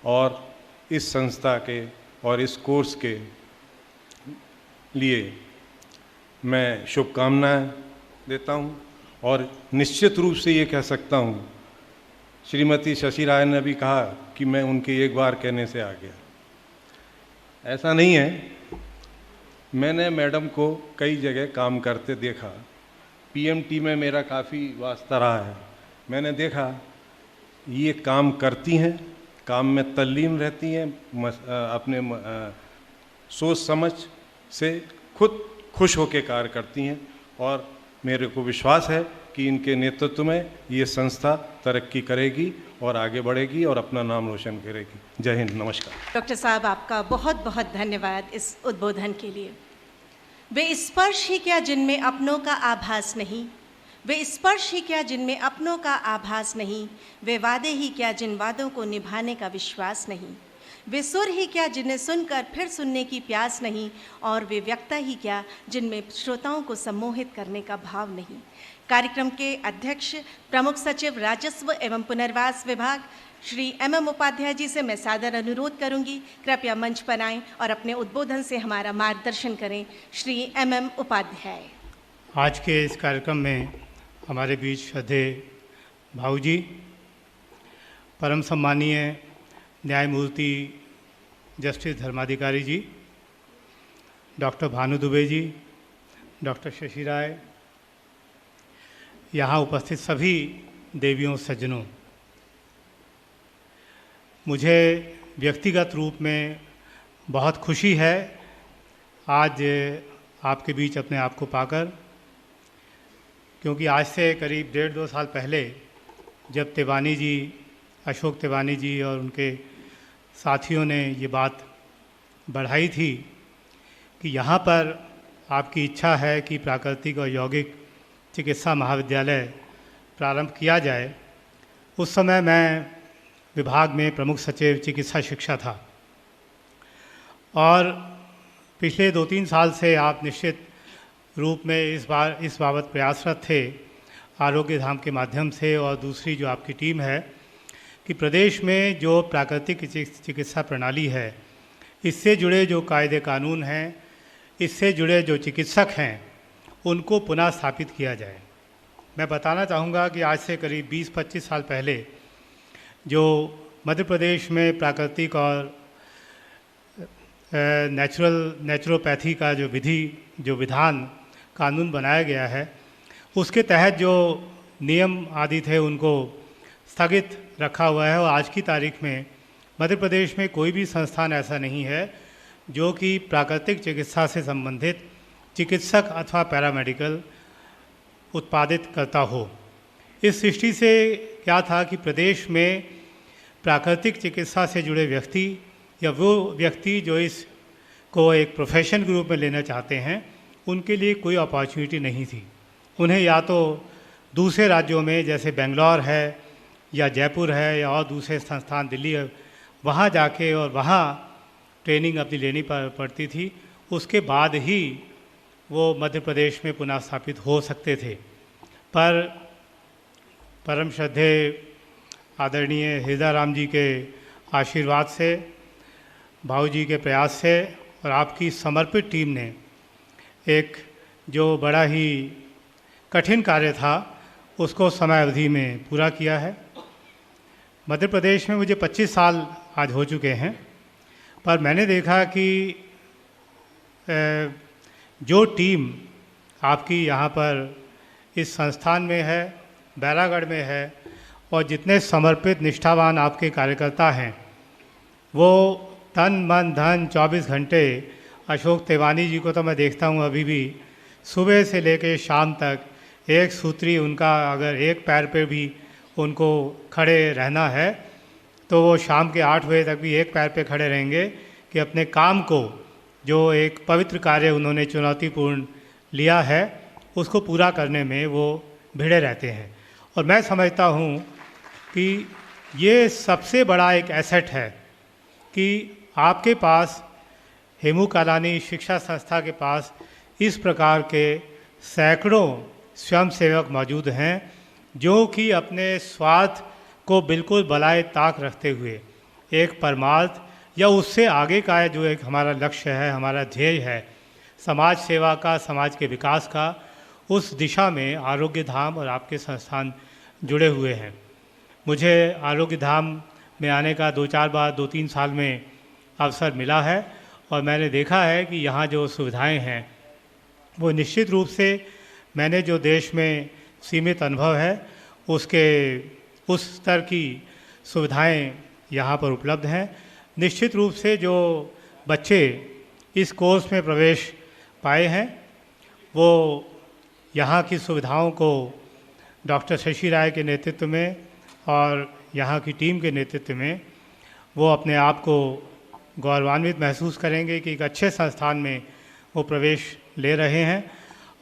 और इस संस्था के और इस कोर्स के लिए मैं शुभकामनाएं देता हूँ। और निश्चित रूप से ये कह सकता हूँ, श्रीमती शशि राय ने भी कहा कि मैं उनके एक बार कहने से आ गया। ऐसा नहीं है, मैंने मैडम को कई जगह काम करते देखा। पीएमटी में मेरा काफ़ी वास्ता रहा है। मैंने देखा ये काम करती हैं, काम में तल्लीन रहती हैं, अपने सोच समझ से खुद खुश होकर कार्य करती हैं और मेरे को विश्वास है कि इनके नेतृत्व में ये संस्था तरक्की करेगी और आगे बढ़ेगी और अपना नाम रोशन करेगी। जय हिंद, नमस्कार। डॉक्टर साहब, आपका बहुत बहुत धन्यवाद इस उद्बोधन के लिए। वे स्पर्श ही क्या जिनमें अपनों का आभास नहीं, वे स्पर्श ही क्या जिनमें अपनों का आभास नहीं, वे वादे ही क्या जिन वादों को निभाने का विश्वास नहीं, वे सुर ही क्या जिन्हें सुनकर फिर सुनने की प्यास नहीं, और वे वक्ता ही क्या जिनमें श्रोताओं को सम्मोहित करने का भाव नहीं। कार्यक्रम के अध्यक्ष प्रमुख सचिव राजस्व एवं पुनर्वास विभाग श्री एम उपाध्याय जी से मैं सादर अनुरोध करूंगी, कृपया मंच पर आएं और अपने उद्बोधन से हमारा मार्गदर्शन करें। श्री एम उपाध्याय। आज के इस कार्यक्रम में हमारे बीच श्रद्धेय भाऊजी, परम सम्मानीय न्यायमूर्ति जस्टिस धर्माधिकारी जी, डॉक्टर भानु दुबे जी, डॉक्टर शशि राय, यहाँ उपस्थित सभी देवियों सज्जनों, मुझे व्यक्तिगत रूप में बहुत खुशी है आज आपके बीच अपने आप को पाकर, क्योंकि आज से करीब 1.5-2 साल पहले जब तिवानी जी, अशोक तिवानी जी और उनके साथियों ने ये बात बढ़ाई थी कि यहाँ पर आपकी इच्छा है कि प्राकृतिक और यौगिक चिकित्सा महाविद्यालय प्रारंभ किया जाए, उस समय मैं विभाग में प्रमुख सचिव चिकित्सा शिक्षा था और पिछले 2-3 साल से आप निश्चित रूप में इस बाबत प्रयासरत थे आरोग्य धाम के माध्यम से, और दूसरी जो आपकी टीम है कि प्रदेश में जो प्राकृतिक चिकित्सा प्रणाली है, इससे जुड़े जो कायदे कानून हैं, इससे जुड़े जो चिकित्सक हैं, उनको पुनः स्थापित किया जाए। मैं बताना चाहूँगा कि आज से करीब 20-25 साल पहले जो मध्य प्रदेश में प्राकृतिक और नेचुरोपैथी का जो विधान कानून बनाया गया है, उसके तहत जो नियम आदि थे उनको स्थगित रखा हुआ है, और आज की तारीख में मध्य प्रदेश में कोई भी संस्थान ऐसा नहीं है जो कि प्राकृतिक चिकित्सा से संबंधित चिकित्सक अथवा पैरामेडिकल उत्पादित करता हो। इस दृष्टि से क्या था कि प्रदेश में प्राकृतिक चिकित्सा से जुड़े व्यक्ति या वो व्यक्ति जो इसको एक प्रोफेशन के रूप में लेना चाहते हैं, उनके लिए कोई अपॉर्चुनिटी नहीं थी। उन्हें या तो दूसरे राज्यों में जैसे बेंगलोर है या जयपुर है या और दूसरे संस्थान दिल्ली है, वहाँ जाके और वहाँ ट्रेनिंग अपनी लेनी पड़ती थी, उसके बाद ही वो मध्य प्रदेश में पुनः स्थापित हो सकते थे। पर परम श्रद्धेय आदरणीय हृदय राम जी के आशीर्वाद से, भाऊ जी के प्रयास से और आपकी समर्पित टीम ने एक जो बड़ा ही कठिन कार्य था उसको समय अवधि में पूरा किया है। मध्य प्रदेश में मुझे 25 साल आज हो चुके हैं, पर मैंने देखा कि जो टीम आपकी यहाँ पर इस संस्थान में है, बैरागढ़ में है, और जितने समर्पित निष्ठावान आपके कार्यकर्ता हैं, वो तन मन धन 24 घंटे, अशोक तिवानी जी को तो मैं देखता हूँ अभी भी सुबह से लेकर शाम तक एक सूत्री, उनका अगर एक पैर पे भी उनको खड़े रहना है तो वो शाम के 8 बजे तक भी एक पैर पे खड़े रहेंगे कि अपने काम को, जो एक पवित्र कार्य उन्होंने चुनौतीपूर्ण लिया है, उसको पूरा करने में वो भिड़े रहते हैं। और मैं समझता हूँ कि ये सबसे बड़ा एक एसेट है कि आपके पास हेमू कालानी शिक्षा संस्था के पास इस प्रकार के सैकड़ों स्वयंसेवक मौजूद हैं जो कि अपने स्वार्थ को बिल्कुल बलाए ताक रखते हुए एक परमार्थ या उससे आगे का जो एक हमारा लक्ष्य है, हमारा ध्येय है समाज सेवा का, समाज के विकास का, उस दिशा में आरोग्य धाम और आपके संस्थान जुड़े हुए हैं। मुझे आरोग्य धाम में आने का 2-4 बार 2-3 साल में अवसर मिला है और मैंने देखा है कि यहाँ जो सुविधाएं हैं वो निश्चित रूप से मैंने जो देश में सीमित अनुभव है उसके उस स्तर की सुविधाएं यहाँ पर उपलब्ध हैं। निश्चित रूप से जो बच्चे इस कोर्स में प्रवेश पाए हैं वो यहाँ की सुविधाओं को डॉक्टर शशि राय के नेतृत्व में और यहाँ की टीम के नेतृत्व में वो अपने आप को गौरवान्वित महसूस करेंगे कि एक अच्छे संस्थान में वो प्रवेश ले रहे हैं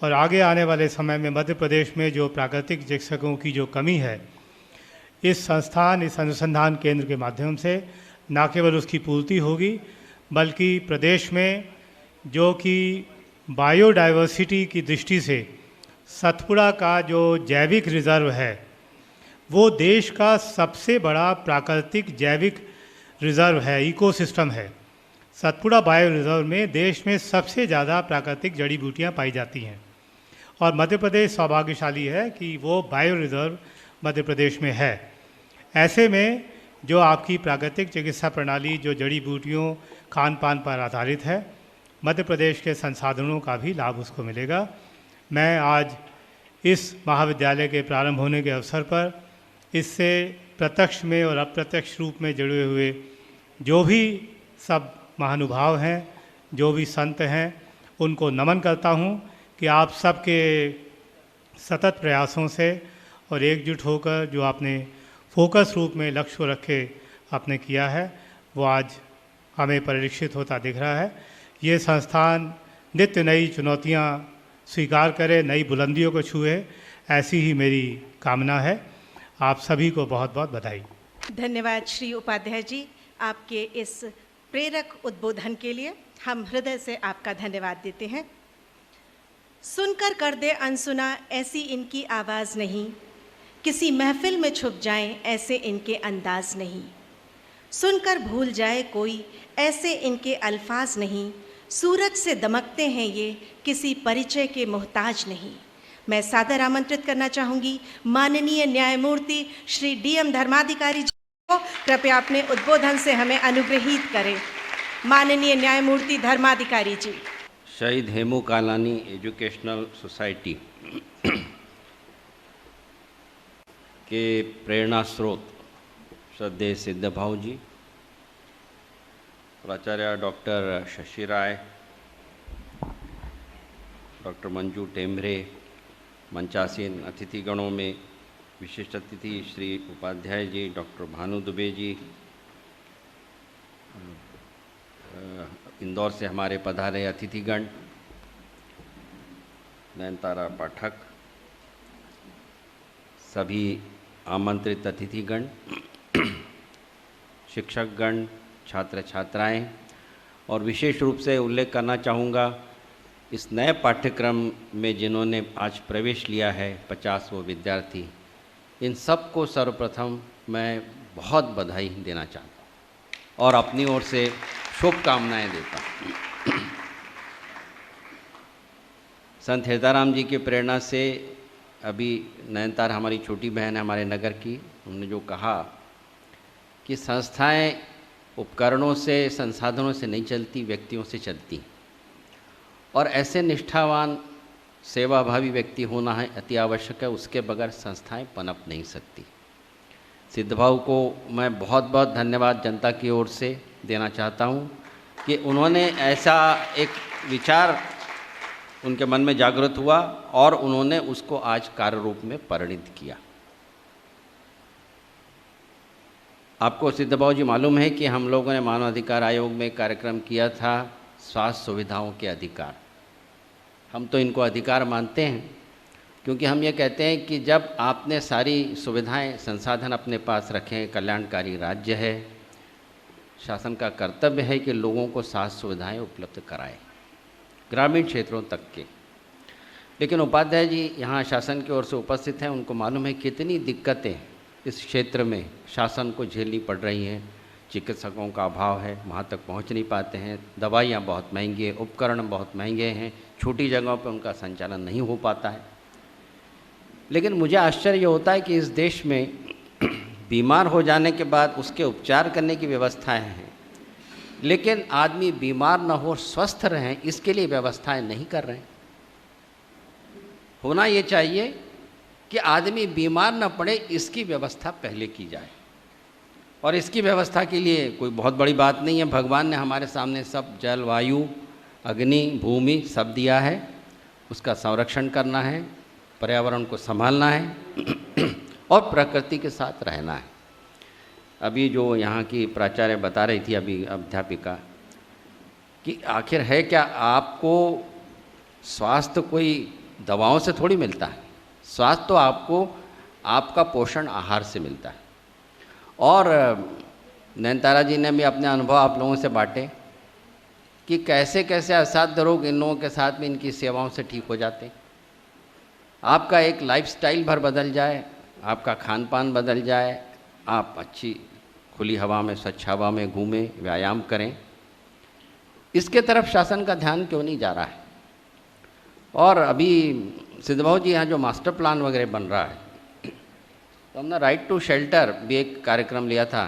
और आगे आने वाले समय में मध्य प्रदेश में जो प्राकृतिक चिकित्सकों की जो कमी है, इस संस्थान, इस अनुसंधान केंद्र के माध्यम से न केवल उसकी पूर्ति होगी, बल्कि प्रदेश में जो कि बायोडाइवर्सिटी की दृष्टि से सतपुड़ा का जो जैविक रिजर्व है, वो देश का सबसे बड़ा प्राकृतिक जैविक रिजर्व है, इकोसिस्टम है। सतपुड़ा बायो रिजर्व में देश में सबसे ज़्यादा प्राकृतिक जड़ी बूटियाँ पाई जाती हैं और मध्य प्रदेश सौभाग्यशाली है कि वो बायो रिजर्व मध्य प्रदेश में है। ऐसे में जो आपकी प्राकृतिक चिकित्सा प्रणाली जो जड़ी बूटियों खान पान पर आधारित है, मध्य प्रदेश के संसाधनों का भी लाभ उसको मिलेगा। मैं आज इस महाविद्यालय के प्रारंभ होने के अवसर पर इससे प्रत्यक्ष में और अप्रत्यक्ष रूप में जुड़े हुए जो भी सब महानुभाव हैं, जो भी संत हैं, उनको नमन करता हूँ कि आप सबके सतत प्रयासों से और एकजुट होकर जो आपने फोकस रूप में लक्ष्य को रखे आपने किया है, वो आज हमें परिलक्षित होता दिख रहा है। ये संस्थान नित्य नई चुनौतियाँ स्वीकार करे, नई बुलंदियों को छुए, ऐसी ही मेरी कामना है। आप सभी को बहुत बहुत बधाई। धन्यवाद श्री उपाध्याय जी, आपके इस प्रेरक उद्बोधन के लिए हम हृदय से आपका धन्यवाद देते हैं। सुनकर कर दे अनसुना ऐसी इनकी आवाज़ नहीं, किसी महफिल में छुप जाएं ऐसे इनके अंदाज नहीं, सुनकर भूल जाए कोई ऐसे इनके अल्फाज नहीं, सूरज से दमकते हैं ये किसी परिचय के मोहताज नहीं। मैं सादर आमंत्रित करना चाहूँगी माननीय न्यायमूर्ति श्री DM धर्माधिकारी जी को, कृपया अपने उद्बोधन से हमें अनुग्रहित करें। माननीय न्यायमूर्ति धर्माधिकारी जी। शहीद हेमू कालानी एजुकेशनल सोसाइटी के प्रेरणा स्रोत श्रद्धेय सिद्धभाव जी, प्राचार्य डॉक्टर शशि राय, डॉक्टर मंजू टेम्भरे, मंचासीन अतिथिगणों में विशिष्ट अतिथि श्री उपाध्याय जी, डॉक्टर भानु दुबे जी, इंदौर से हमारे पधारे अतिथिगण, नयनतारा पाठक, सभी आमंत्रित अतिथिगण, शिक्षकगण, छात्र छात्राएं, और विशेष रूप से उल्लेख करना चाहूँगा इस नए पाठ्यक्रम में जिन्होंने आज प्रवेश लिया है 50 वो विद्यार्थी, इन सब को सर्वप्रथम मैं बहुत बधाई देना चाहता हूँ और अपनी ओर से शुभकामनाएं देता हूँ। संत हिरदाराम जी की प्रेरणा से अभी नयनतार हमारी छोटी बहन है हमारे नगर की, उन्होंने जो कहा कि संस्थाएं उपकरणों से, संसाधनों से नहीं चलती, व्यक्तियों से चलती, और ऐसे निष्ठावान सेवाभावी व्यक्ति होना है अति आवश्यक है, उसके बगैर संस्थाएं पनप नहीं सकती। सिद्धभाव को मैं बहुत बहुत धन्यवाद जनता की ओर से देना चाहता हूँ कि उन्होंने ऐसा एक विचार उनके मन में जागृत हुआ और उन्होंने उसको आज कार्य रूप में परिणित किया। आपको सिद्धभाव जी मालूम है कि हम लोगों ने मानव अधिकार आयोग में कार्यक्रम किया था स्वास्थ्य सुविधाओं के अधिकार। हम तो इनको अधिकार मानते हैं क्योंकि हम ये कहते हैं कि जब आपने सारी सुविधाएं, संसाधन अपने पास रखें, कल्याणकारी राज्य है, शासन का कर्तव्य है कि लोगों को स्वास्थ्य सुविधाएं उपलब्ध कराए, ग्रामीण क्षेत्रों तक के। लेकिन उपाध्याय जी यहाँ शासन की ओर से उपस्थित हैं, उनको मालूम है कितनी दिक्कतें इस क्षेत्र में शासन को झेलनी पड़ रही हैं। चिकित्सकों का अभाव है, वहाँ तक पहुँच नहीं पाते हैं, दवाइयाँ बहुत महंगी है, उपकरण बहुत महंगे हैं, छोटी जगहों पर उनका संचालन नहीं हो पाता है। लेकिन मुझे आश्चर्य होता है कि इस देश में बीमार हो जाने के बाद उसके उपचार करने की व्यवस्थाएं हैं, लेकिन आदमी बीमार न हो, स्वस्थ रहें, इसके लिए व्यवस्थाएं नहीं कर रहे हैं। होना ये चाहिए कि आदमी बीमार न पड़े, इसकी व्यवस्था पहले की जाए, और इसकी व्यवस्था के लिए कोई बहुत बड़ी बात नहीं है। भगवान ने हमारे सामने सब जल, वायु, अग्नि, भूमि सब दिया है, उसका संरक्षण करना है, पर्यावरण को संभालना है और प्रकृति के साथ रहना है। अभी जो यहाँ की प्राचार्य बता रही थी, अभी अध्यापिका, कि आखिर है क्या, आपको स्वास्थ्य कोई दवाओं से थोड़ी मिलता है। स्वास्थ्य तो आपको आपका पोषण आहार से मिलता है। और नयनतारा जी ने भी अपने अनुभव आप लोगों से बांटे कि कैसे कैसे असाध्य रोग इन लोगों के साथ में इनकी सेवाओं से ठीक हो जाते हैं। आपका एक लाइफस्टाइल भर बदल जाए, आपका खान पान बदल जाए, आप अच्छी खुली हवा में, स्वच्छ हवा में घूमें, व्यायाम करें। इसके तरफ शासन का ध्यान क्यों नहीं जा रहा है। और अभी सिद्धबाबू जी यहाँ जो मास्टर प्लान वगैरह बन रहा है, तो हमने राइट टू शेल्टर भी एक कार्यक्रम लिया था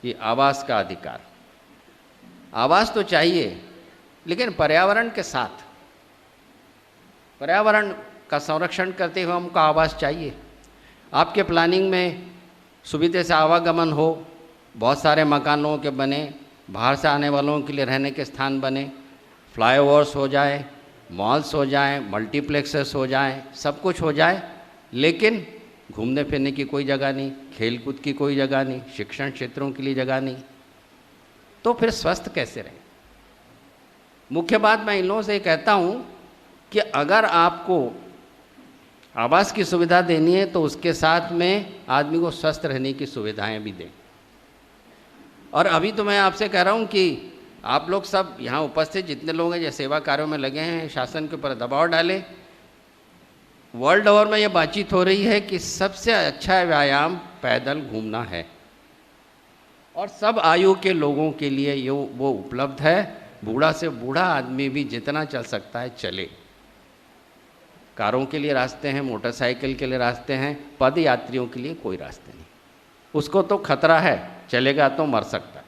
कि आवास का अधिकार। आवास तो चाहिए, लेकिन पर्यावरण के साथ, पर्यावरण का संरक्षण करते हुए हमको आवास चाहिए। आपके प्लानिंग में सुविधा से आवागमन हो, बहुत सारे मकान लोगों के बने, बाहर से आने वालों के लिए रहने के स्थान बने, फ्लाईओवर्स हो जाए, मॉल्स हो जाएं, मल्टीप्लेक्सेस हो जाएं, सब कुछ हो जाए, लेकिन घूमने फिरने की कोई जगह नहीं, खेल कूद की कोई जगह नहीं, शिक्षण क्षेत्रों के लिए जगह नहीं, तो फिर स्वस्थ कैसे रहें। मुख्य बात मैं इन लोगों से कहता हूँ कि अगर आपको आवास की सुविधा देनी है तो उसके साथ में आदमी को स्वस्थ रहने की सुविधाएं भी दें। और अभी तो मैं आपसे कह रहा हूँ कि आप लोग सब यहाँ उपस्थित जितने लोग हैं जो सेवा कार्यों में लगे हैं, शासन के ऊपर दबाव डालें। वर्ल्ड ओवर में ये बातचीत हो रही है कि सबसे अच्छा व्यायाम पैदल घूमना है, और सब आयु के लोगों के लिए ये वो उपलब्ध है। बूढ़ा से बूढ़ा आदमी भी जितना चल सकता है चले। कारों के लिए रास्ते हैं, मोटरसाइकिल के लिए रास्ते हैं, पद यात्रियों के लिए कोई रास्ते नहीं। उसको तो खतरा है, चलेगा तो मर सकता है।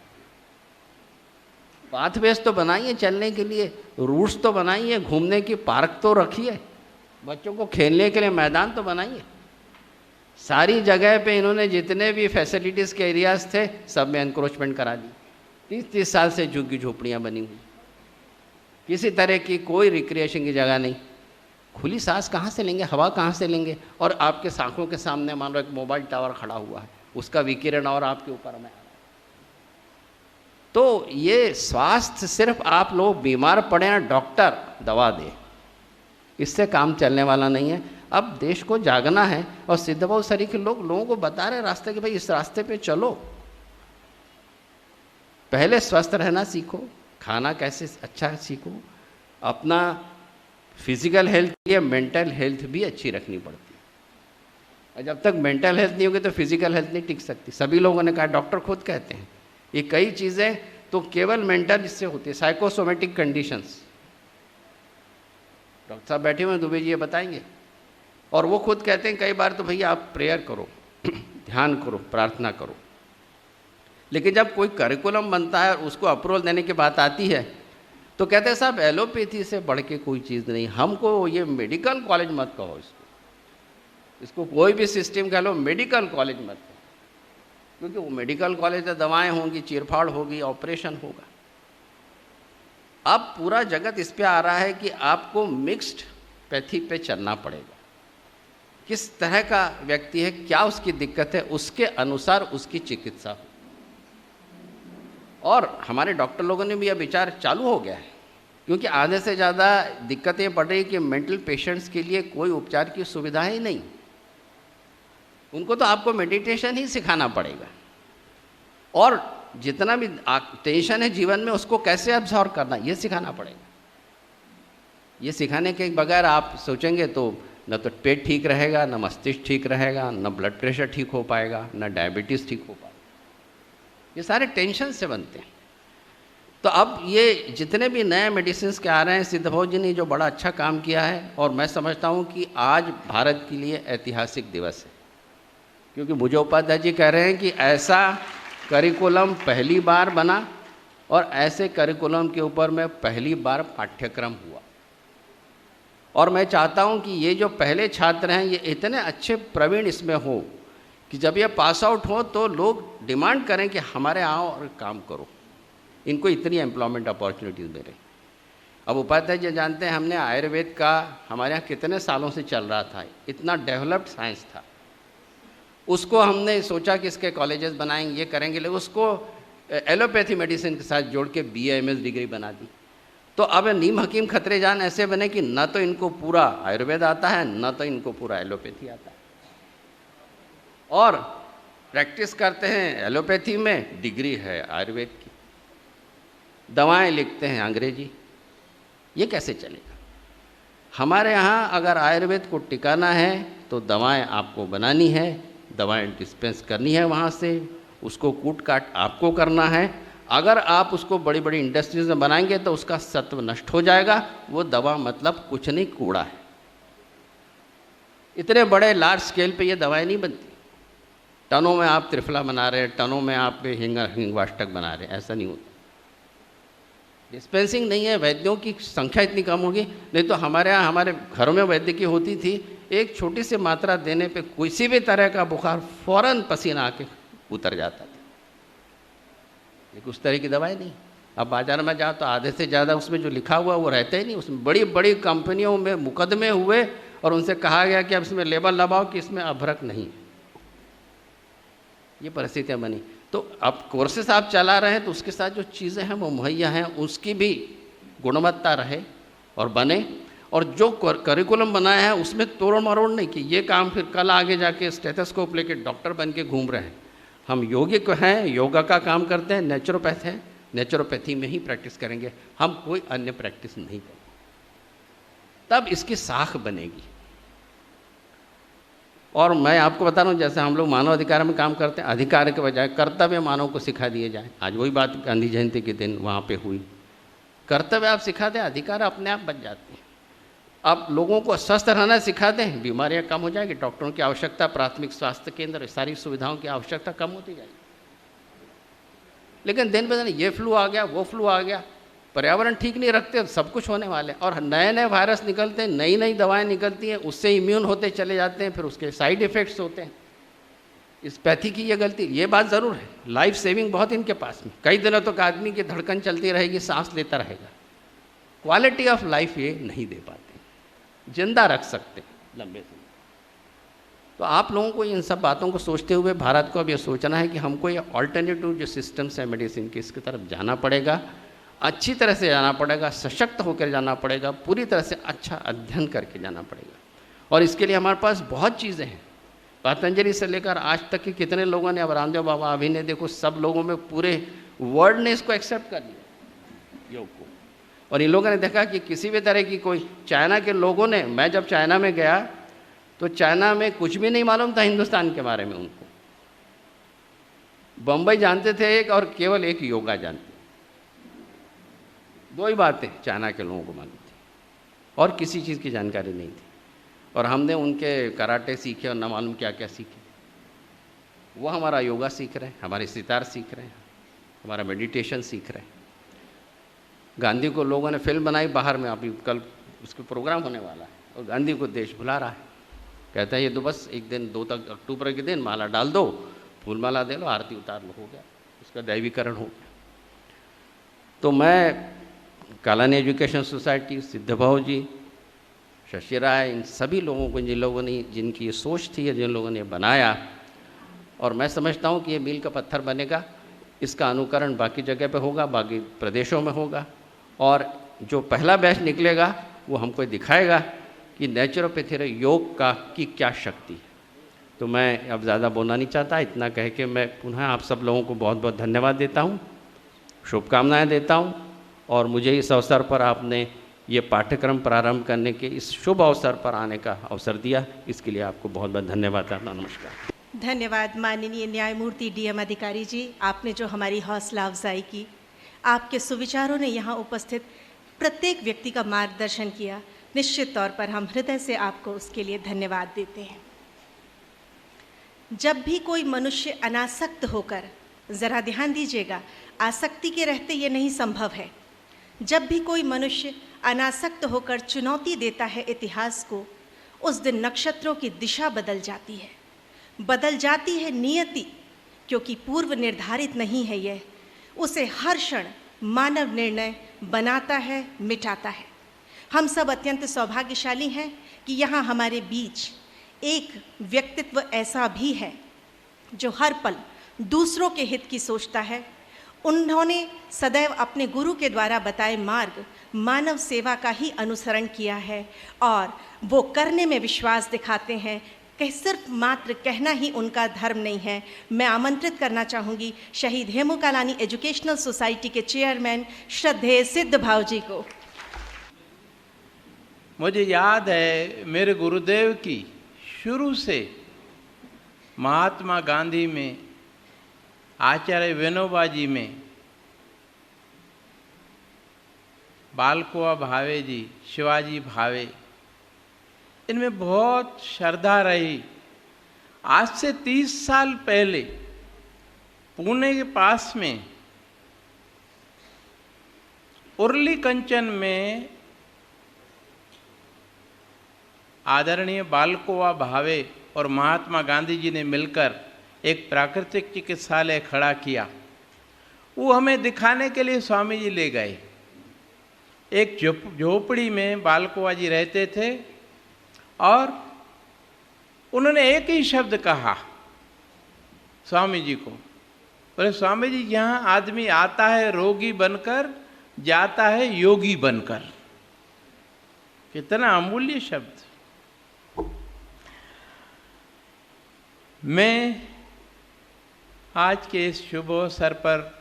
पाथवेज तो बनाइए चलने के लिए, रूट्स तो बनाइए, घूमने की पार्क तो रखिए, बच्चों को खेलने के लिए मैदान तो बनाइए। सारी जगह पे इन्होंने जितने भी फैसिलिटीज़ के एरियाज थे सब में एनक्रोचमेंट करा दी। 30-30 साल से झुग्गी झोपड़ियाँ बनी हुई, किसी तरह की कोई रिक्रिएशन की जगह नहीं। खुली सांस कहाँ से लेंगे, हवा कहाँ से लेंगे। और आपके आँखों के सामने मान लो एक मोबाइल टावर खड़ा हुआ है, उसका विकिरण और आपके ऊपर में आ रहा है। तो ये स्वास्थ्य सिर्फ आप लोग बीमार पड़े ना डॉक्टर दवा दे, इससे काम चलने वाला नहीं है। अब देश को जागना है, और सिद्धबाबू सरी के लोगों को बता रहे रास्ते कि भाई इस रास्ते पे चलो। पहले स्वस्थ रहना सीखो, खाना कैसे अच्छा सीखो, अपना फिजिकल हेल्थ के लिए मेंटल हेल्थ भी अच्छी रखनी पड़ती है। और जब तक मेंटल हेल्थ नहीं होगी तो फिजिकल हेल्थ नहीं टिक सकती। सभी लोगों ने कहा, डॉक्टर खुद कहते हैं ये कई चीज़ें तो केवल मेंटल इससे होती है, साइकोसोमेटिक कंडीशंस। डॉक्टर साहब बैठे हुए हैं, दुबे जी ये बताएंगे। और वो खुद कहते हैं कई बार तो भैया आप प्रेयर करो, ध्यान करो, प्रार्थना करो। लेकिन जब कोई करिकुलम बनता है और उसको अप्रूवल देने की बात आती है तो कहते हैं साहब एलोपैथी से बढ़ के कोई चीज़ नहीं, हमको ये मेडिकल कॉलेज मत कहो, इसको कोई भी सिस्टम कह लो, मेडिकल कॉलेज मत कहो, क्योंकि वो मेडिकल कॉलेज में दवाएं होंगी, चीरफाड़ होगी, ऑपरेशन होगा। अब पूरा जगत इस पे आ रहा है कि आपको मिक्स्ड पैथी पे चलना पड़ेगा। किस तरह का व्यक्ति है, क्या उसकी दिक्कत है, उसके अनुसार उसकी चिकित्सा हो। और हमारे डॉक्टर लोगों ने भी यह विचार चालू हो गया है, क्योंकि आधे से ज़्यादा दिक्कतें पड़ रही कि मेंटल पेशेंट्स के लिए कोई उपचार की सुविधा ही नहीं। उनको तो आपको मेडिटेशन ही सिखाना पड़ेगा, और जितना भी टेंशन है जीवन में उसको कैसे अब्जॉर्व करना ये सिखाना पड़ेगा। ये सिखाने के बगैर आप सोचेंगे तो न तो पेट ठीक रहेगा, न मस्तिष्क ठीक रहेगा, न ब्लड प्रेशर ठीक हो पाएगा, न डायबिटीज़ ठीक हो पाएगा। ये सारे टेंशन से बनते हैं। तो अब ये जितने भी नए मेडिसिन के आ रहे हैं, सिद्धबाबू जी ने जो बड़ा अच्छा काम किया है, और मैं समझता हूँ कि आज भारत के लिए ऐतिहासिक दिवस है, क्योंकि मुझोपाध्याय जी कह रहे हैं कि ऐसा करिकुलम पहली बार बना, और ऐसे करिकुलम के ऊपर में पहली बार पाठ्यक्रम हुआ। और मैं चाहता हूँ कि ये जो पहले छात्र हैं ये इतने अच्छे प्रवीण इसमें हो कि जब ये पास आउट हो तो लोग डिमांड करें कि हमारे आओ और काम करो, इनको इतनी एम्प्लॉयमेंट अपॉर्चुनिटीज़ दे रहे। अब उपाध्याय जी जानते हैं, हमने आयुर्वेद का हमारे यहाँ कितने सालों से चल रहा था, इतना डेवलप्ड साइंस था, उसको हमने सोचा कि इसके कॉलेजेस बनाएंगे, ये करेंगे, लेकिन उसको एलोपैथी मेडिसिन के साथ जोड़ के BA MS डिग्री बना दी। तो अब नीम हकीम खतरे जान ऐसे बने कि न तो इनको पूरा आयुर्वेद आता है, न तो इनको पूरा एलोपैथी आता है, और प्रैक्टिस करते हैं एलोपैथी में, डिग्री है आयुर्वेद की, दवाएं लिखते हैं अंग्रेजी। ये कैसे चलेगा? हमारे यहाँ अगर आयुर्वेद को टिकाना है तो दवाएं आपको बनानी है, दवाएं डिस्पेंस करनी है वहाँ से, उसको कूट काट आपको करना है। अगर आप उसको बड़ी बड़ी इंडस्ट्रीज में बनाएंगे तो उसका सत्व नष्ट हो जाएगा, वो दवा मतलब कुछ नहीं, कूड़ा है। इतने बड़े लार्ज स्केल पे ये दवाएं नहीं बनती। टनों में आप त्रिफला बना रहे हैं, टनों में आप हिंगवाष्टक बना रहे हैं, ऐसा नहीं होता। डिस्पेंसिंग नहीं है, वैद्यों की संख्या इतनी कम होगी। नहीं तो हमारे यहाँ, हमारे घरों में वैद्य की होती थी, एक छोटी सी मात्रा देने पे किसी भी तरह का बुखार फौरन पसीना आके उतर जाता था। लेकिन उस तरह की दवाएं नहीं। अब बाजार में जाओ तो आधे से ज़्यादा उसमें जो लिखा हुआ वो रहता ही नहीं। उसमें बड़ी बड़ी कंपनियों में मुकदमे हुए और उनसे कहा गया कि अब इसमें लेबल लगाओ कि इसमें अभ्रक नहीं है। ये परिस्थितियाँ बनी। तो अब कोर्सेस आप चला रहे हैं तो उसके साथ जो चीज़ें हैं वो मुहैया हैं, उसकी भी गुणवत्ता रहे और बने। और जो करिकुलम बनाया है उसमें तोड़ मरोड़ नहीं कि ये काम फिर कल आगे जाके स्टेथोस्कोप लेके डॉक्टर बन के घूम रहे हैं। हम यौगिक हैं, योगा का काम करते हैं, नेचुरोपैथ हैं, नेचुरोपैथी में ही प्रैक्टिस करेंगे, हम कोई अन्य प्रैक्टिस नहीं करेंगे। तब इसकी साख बनेगी। और मैं आपको बता रहा हूँ, जैसे हम लोग मानव अधिकार में काम करते हैं, अधिकार के बजाय कर्तव्य मानव को सिखा दिए जाए। आज वही बात गांधी जयंती के दिन वहाँ पे हुई। कर्तव्य आप सिखा दें, अधिकार अपने आप बच जाते हैं। आप लोगों को स्वस्थ रहना सिखा दें, बीमारियाँ कम हो जाएगी। डॉक्टरों की आवश्यकता, प्राथमिक स्वास्थ्य केंद्र, सारी सुविधाओं की आवश्यकता कम होती जाएगी। लेकिन दिन ब दिन ये फ्लू आ गया, वो फ्लू आ गया, पर्यावरण ठीक नहीं रखते, सब कुछ होने वाले। और नए नए वायरस निकलते हैं, नई नई दवाएं निकलती हैं, उससे इम्यून होते चले जाते हैं, फिर उसके साइड इफ़ेक्ट्स होते हैं। इस पैथी की ये गलती, ये बात ज़रूर है, लाइफ सेविंग बहुत इनके पास में। कई दिनों तक आदमी की धड़कन चलती रहेगी, सांस लेता रहेगा, क्वालिटी ऑफ लाइफ ये नहीं दे पाते, जिंदा रख सकते लंबे समय। तो आप लोगों को इन सब बातों को सोचते हुए भारत को अब ये सोचना है कि हमको ये ऑल्टरनेटिव जो सिस्टम्स है मेडिसिन के, इसकी तरफ जाना पड़ेगा, अच्छी तरह से जाना पड़ेगा, सशक्त होकर जाना पड़ेगा, पूरी तरह से अच्छा अध्ययन करके जाना पड़ेगा। और इसके लिए हमारे पास बहुत चीज़ें हैं। पतंजलि से लेकर आज तक के कितने लोगों ने, अब रामदेव बाबा अभी ने, देखो सब लोगों में पूरे वर्ल्ड ने इसको एक्सेप्ट कर लिया योग को। और इन लोगों ने देखा कि किसी भी तरह की कोई, चाइना के लोगों ने, मैं जब चाइना में गया तो चाइना में कुछ भी नहीं मालूम था हिंदुस्तान के बारे में उनको। बम्बई जानते थे एक, और केवल एक योगा जानते, दो ही बातें चाइना के लोगों को मालूम थी, और किसी चीज़ की जानकारी नहीं थी। और हमने उनके कराटे सीखे और न मालूम क्या क्या सीखे। वो हमारा योगा सीख रहे हैं, हमारे सितार सीख रहे हैं, हमारा मेडिटेशन सीख रहे हैं। गांधी को लोगों ने फिल्म बनाई बाहर में, अभी कल उसके प्रोग्राम होने वाला है, और गांधी को देश भुला रहा है। कहता है ये तो बस एक दिन 2 अक्टूबर के दिन माला डाल दो, फूल माला दे लो, आरती उतार लो, हो गया, उसका दैवीकरण हो गया। तो मैं कालानी एजुकेशन सोसाइटी, सिद्धभाव जी, शशि राय, इन सभी लोगों को, जिन लोगों ने, जिनकी ये सोच थी, जिन लोगों ने बनाया, और मैं समझता हूँ कि ये मील का पत्थर बनेगा। इसका अनुकरण बाकी जगह पे होगा, बाकी प्रदेशों में होगा, और जो पहला बैच निकलेगा वो हमको दिखाएगा कि नेचुरोपैथी योग का की क्या शक्ति है। तो मैं अब ज़्यादा बोलना नहीं चाहता, इतना कह के मैं पुनः आप सब लोगों को बहुत बहुत धन्यवाद देता हूँ, शुभकामनाएँ देता हूँ। और मुझे इस अवसर पर आपने ये पाठ्यक्रम प्रारंभ करने के इस शुभ अवसर पर आने का अवसर दिया, इसके लिए आपको बहुत बहुत धन्यवाद। नमस्कार। धन्यवाद माननीय न्यायमूर्ति डीएम अधिकारी जी, आपने जो हमारी हौसला अफजाई की, आपके सुविचारों ने यहाँ उपस्थित प्रत्येक व्यक्ति का मार्गदर्शन किया। निश्चित तौर पर हम हृदय से आपको उसके लिए धन्यवाद देते हैं। जब भी कोई मनुष्य अनासक्त होकर, ज़रा ध्यान दीजिएगा, आसक्ति के रहते ये नहीं संभव है, जब भी कोई मनुष्य अनासक्त होकर चुनौती देता है इतिहास को, उस दिन नक्षत्रों की दिशा बदल जाती है, बदल जाती है नियति, क्योंकि पूर्व निर्धारित नहीं है यह, उसे हर क्षण मानव निर्णय बनाता है, मिटाता है। हम सब अत्यंत सौभाग्यशाली हैं कि यहाँ हमारे बीच एक व्यक्तित्व ऐसा भी है जो हर पल दूसरों के हित की सोचता है उन्होंने सदैव अपने गुरु के द्वारा बताए मार्ग मानव सेवा का ही अनुसरण किया है और वो करने में विश्वास दिखाते हैं कि सिर्फ मात्र कहना ही उनका धर्म नहीं है। मैं आमंत्रित करना चाहूँगी शहीद हेमू कालानी एजुकेशनल सोसाइटी के चेयरमैन श्रद्धेय सिद्ध भाव जी को। मुझे याद है मेरे गुरुदेव की शुरू से महात्मा गांधी में, आचार्य विनोबा जी में, बाल कुंवर भावे जी, शिवाजी भावे, इनमें बहुत श्रद्धा रही। आज से 30 साल पहले पुणे के पास में उर्ली कंचन में आदरणीय बाल कुंवर भावे और महात्मा गांधी जी ने मिलकर एक प्राकृतिक चिकित्सालय खड़ा किया। वो हमें दिखाने के लिए स्वामी जी ले गए। एक झोपड़ी में बाल कुंवर जी रहते थे और उन्होंने एक ही शब्द कहा स्वामी जी को, बोले स्वामी जी यहाँ आदमी आता है रोगी बनकर, जाता है योगी बनकर। कितना अमूल्य शब्द। मैं आज के इस शुभ अवसर पर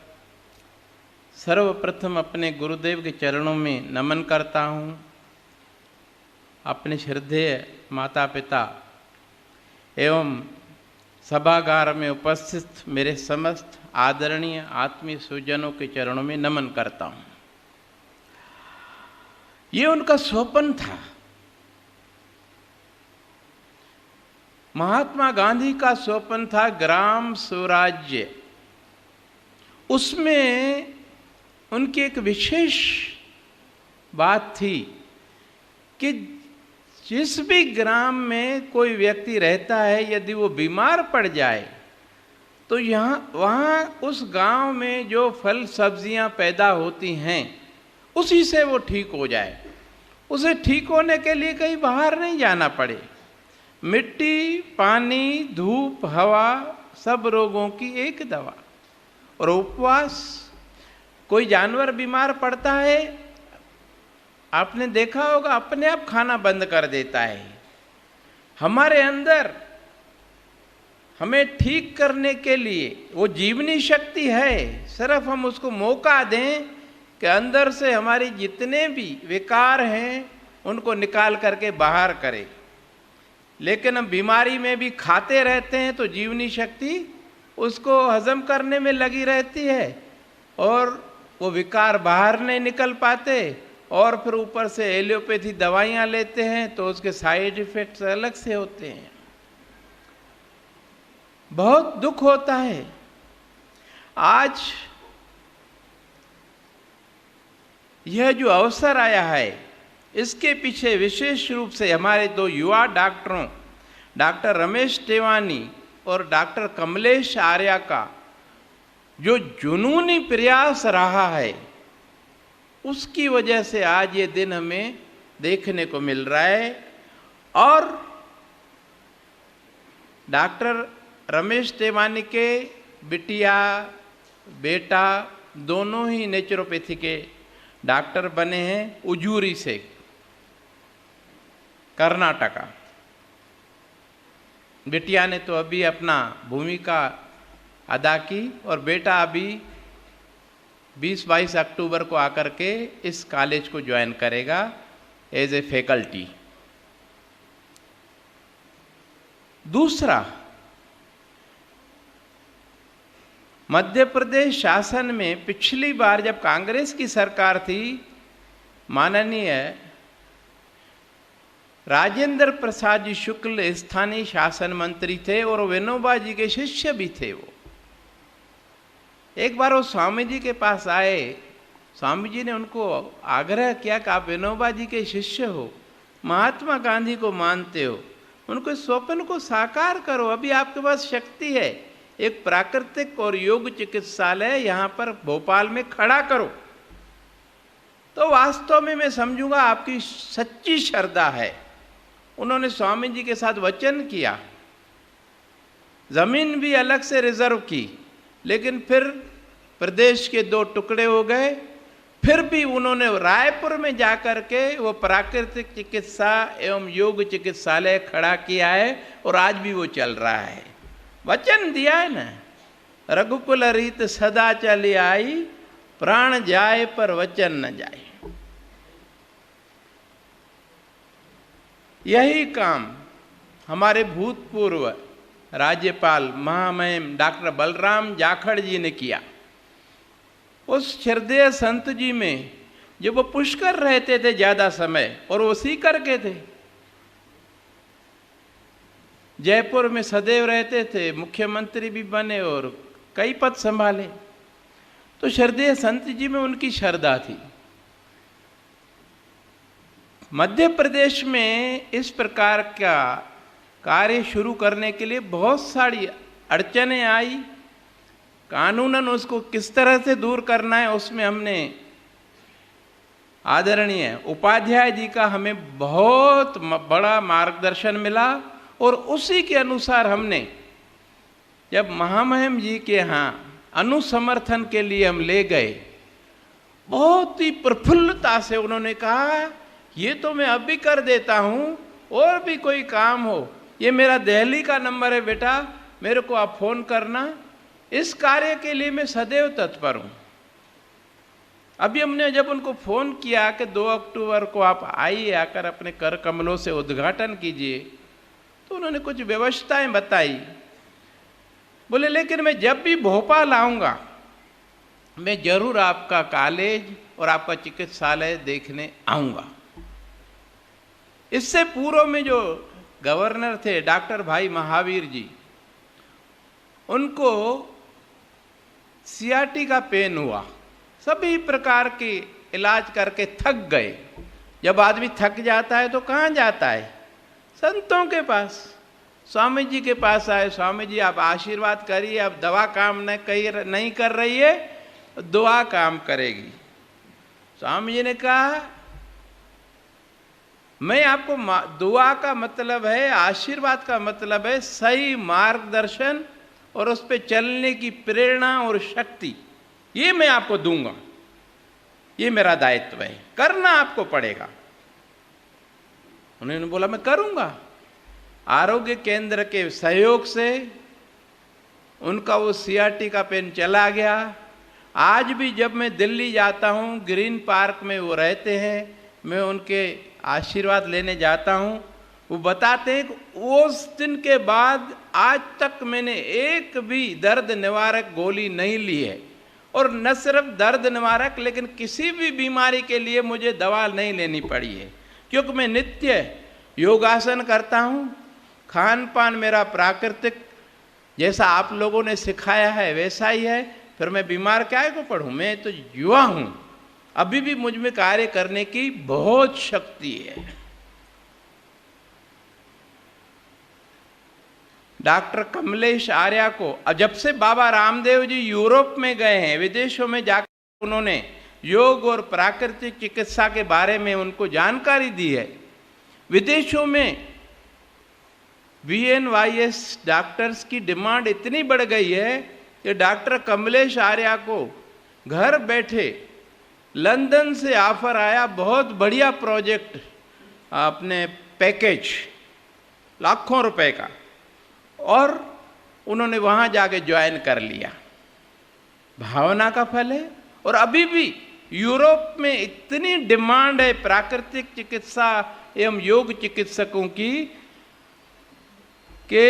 सर्वप्रथम अपने गुरुदेव के चरणों में नमन करता हूँ। अपने श्रद्धेय माता पिता एवं सभागार में उपस्थित मेरे समस्त आदरणीय आत्मीय सुजनों के चरणों में नमन करता हूँ। ये उनका स्वप्न था। महात्मा गांधी का स्वप्न था ग्राम स्वराज्य। उसमें उनकी एक विशेष बात थी कि जिस भी ग्राम में कोई व्यक्ति रहता है, यदि वो बीमार पड़ जाए तो वहाँ उस गांव में जो फल सब्जियां पैदा होती हैं उसी से वो ठीक हो जाए। उसे ठीक होने के लिए कहीं बाहर नहीं जाना पड़े। मिट्टी, पानी, धूप, हवा, सब रोगों की एक दवा। और उपवास। कोई जानवर बीमार पड़ता है, आपने देखा होगा अपने आप खाना बंद कर देता है। हमारे अंदर हमें ठीक करने के लिए वो जीवनी शक्ति है, सिर्फ हम उसको मौका दें कि अंदर से हमारी जितने भी विकार हैं उनको निकाल करके बाहर करें। लेकिन हम बीमारी में भी खाते रहते हैं तो जीवनी शक्ति उसको हजम करने में लगी रहती है और वो विकार बाहर नहीं निकल पाते। और फिर ऊपर से एलोपैथी दवाइयाँ लेते हैं तो उसके साइड इफेक्ट्स अलग से होते हैं। बहुत दुख होता है। आज यह जो अवसर आया है, इसके पीछे विशेष रूप से हमारे दो युवा डॉक्टरों, डॉक्टर रमेश टेवानी और डॉक्टर कमलेश आर्या का जो जुनूनी प्रयास रहा है, उसकी वजह से आज ये दिन हमें देखने को मिल रहा है। और डॉक्टर रमेश टेवानी के बिटिया बेटा दोनों ही नेचुरोपैथी के डॉक्टर बने हैं उजूरी से, कर्नाटका। बिटिया ने तो अभी अपना भूमिका अदा की और बेटा अभी 20-22 अक्टूबर को आकर के इस कॉलेज को ज्वाइन करेगा एज ए फैकल्टी। दूसरा, मध्य प्रदेश शासन में पिछली बार जब कांग्रेस की सरकार थी, माननीय राजेंद्र प्रसाद जी शुक्ल स्थानीय शासन मंत्री थे और विनोबा जी के शिष्य भी थे। वो एक बार वो स्वामी जी के पास आए। स्वामी जी ने उनको आग्रह किया कि आप विनोबा जी के शिष्य हो, महात्मा गांधी को मानते हो, उनको इस स्वप्न को साकार करो। अभी आपके पास शक्ति है, एक प्राकृतिक और योग चिकित्सालय यहाँ पर भोपाल में खड़ा करो। तो वास्तव में मैं समझूंगा आपकी सच्ची श्रद्धा है। उन्होंने स्वामी जी के साथ वचन किया, जमीन भी अलग से रिजर्व की, लेकिन फिर प्रदेश के 2 टुकड़े हो गए, फिर भी उन्होंने रायपुर में जाकर के वो प्राकृतिक चिकित्सा एवं योग चिकित्सालय खड़ा किया है और आज भी वो चल रहा है। वचन दिया है ना, रघुकुल रीत सदा चली आई, प्राण जाए पर वचन न जाए। यही काम हमारे भूतपूर्व राज्यपाल महामहिम डॉक्टर बलराम जाखड़ जी ने किया। उस श्रद्धेय संत जी में जब वो पुष्कर रहते थे ज़्यादा समय, और वो सीकर के थे, जयपुर में सदैव रहते थे, मुख्यमंत्री भी बने और कई पद संभाले। तो श्रद्धेय संत जी में उनकी श्रद्धा थी। मध्य प्रदेश में इस प्रकार का कार्य शुरू करने के लिए बहुत सारी अड़चनें आई। कानूनन उसको किस तरह से दूर करना है, उसमें हमने आदरणीय उपाध्याय जी का हमें बहुत बड़ा मार्गदर्शन मिला, और उसी के अनुसार हमने जब महामहिम जी के यहाँ अनुसमर्थन के लिए हम ले गए, बहुत ही प्रफुल्लता से उन्होंने कहा, ये तो मैं अब भी कर देता हूँ, और भी कोई काम हो, ये मेरा दिल्ली का नंबर है बेटा, मेरे को आप फोन करना, इस कार्य के लिए मैं सदैव तत्पर हूँ। अभी हमने जब उनको फोन किया कि 2 अक्टूबर को आप आइए, आकर अपने कर कमलों से उद्घाटन कीजिए, तो उन्होंने कुछ व्यवस्थाएं बताई। बोले लेकिन मैं जब भी भोपाल आऊँगा, मैं जरूर आपका कॉलेज और आपका चिकित्सालय देखने आऊँगा। इससे पूर्व में जो गवर्नर थे डॉक्टर भाई महावीर जी, उनको सीआरटी का पेन हुआ, सभी प्रकार के इलाज करके थक गए। जब आदमी थक जाता है तो कहाँ जाता है? संतों के पास। स्वामी जी के पास आए, स्वामी जी आप आशीर्वाद करिए, अब दवा काम नहीं कर रही है, दुआ काम करेगी। स्वामी जी ने कहा, मैं आपको दुआ का मतलब है, आशीर्वाद का मतलब है सही मार्गदर्शन और उस पर चलने की प्रेरणा और शक्ति, ये मैं आपको दूंगा, ये मेरा दायित्व है, करना आपको पड़ेगा। उन्होंने बोला मैं करूंगा। आरोग्य केंद्र के सहयोग से उनका वो सीआरटी का पेन चला गया। आज भी जब मैं दिल्ली जाता हूँ, ग्रीन पार्क में वो रहते हैं, मैं उनके आशीर्वाद लेने जाता हूँ। वो बताते हैं कि उस दिन के बाद आज तक मैंने एक भी दर्द निवारक गोली नहीं ली है, और न सिर्फ दर्द निवारक, लेकिन किसी भी बीमारी के लिए मुझे दवा नहीं लेनी पड़ी है, क्योंकि मैं नित्य योगासन करता हूँ। खान पान मेरा प्राकृतिक, जैसा आप लोगों ने सिखाया है वैसा ही है। फिर मैं बीमार क्या को पढ़ूँ? मैं तो युवा हूँ, अभी भी मुझ में कार्य करने की बहुत शक्ति है। डॉक्टर कमलेश आर्या को जब से बाबा रामदेव जी यूरोप में गए हैं, विदेशों में जाकर उन्होंने योग और प्राकृतिक चिकित्सा के बारे में उनको जानकारी दी है। विदेशों में VNYS डॉक्टर्स की डिमांड इतनी बढ़ गई है कि डॉक्टर कमलेश आर्या को घर बैठे लंदन से ऑफर आया, बहुत बढ़िया प्रोजेक्ट, अपने पैकेज लाखों रुपए का, और उन्होंने वहाँ जाके ज्वाइन कर लिया। भावना का फल है। और अभी भी यूरोप में इतनी डिमांड है प्राकृतिक चिकित्सा एवं योग चिकित्सकों की कि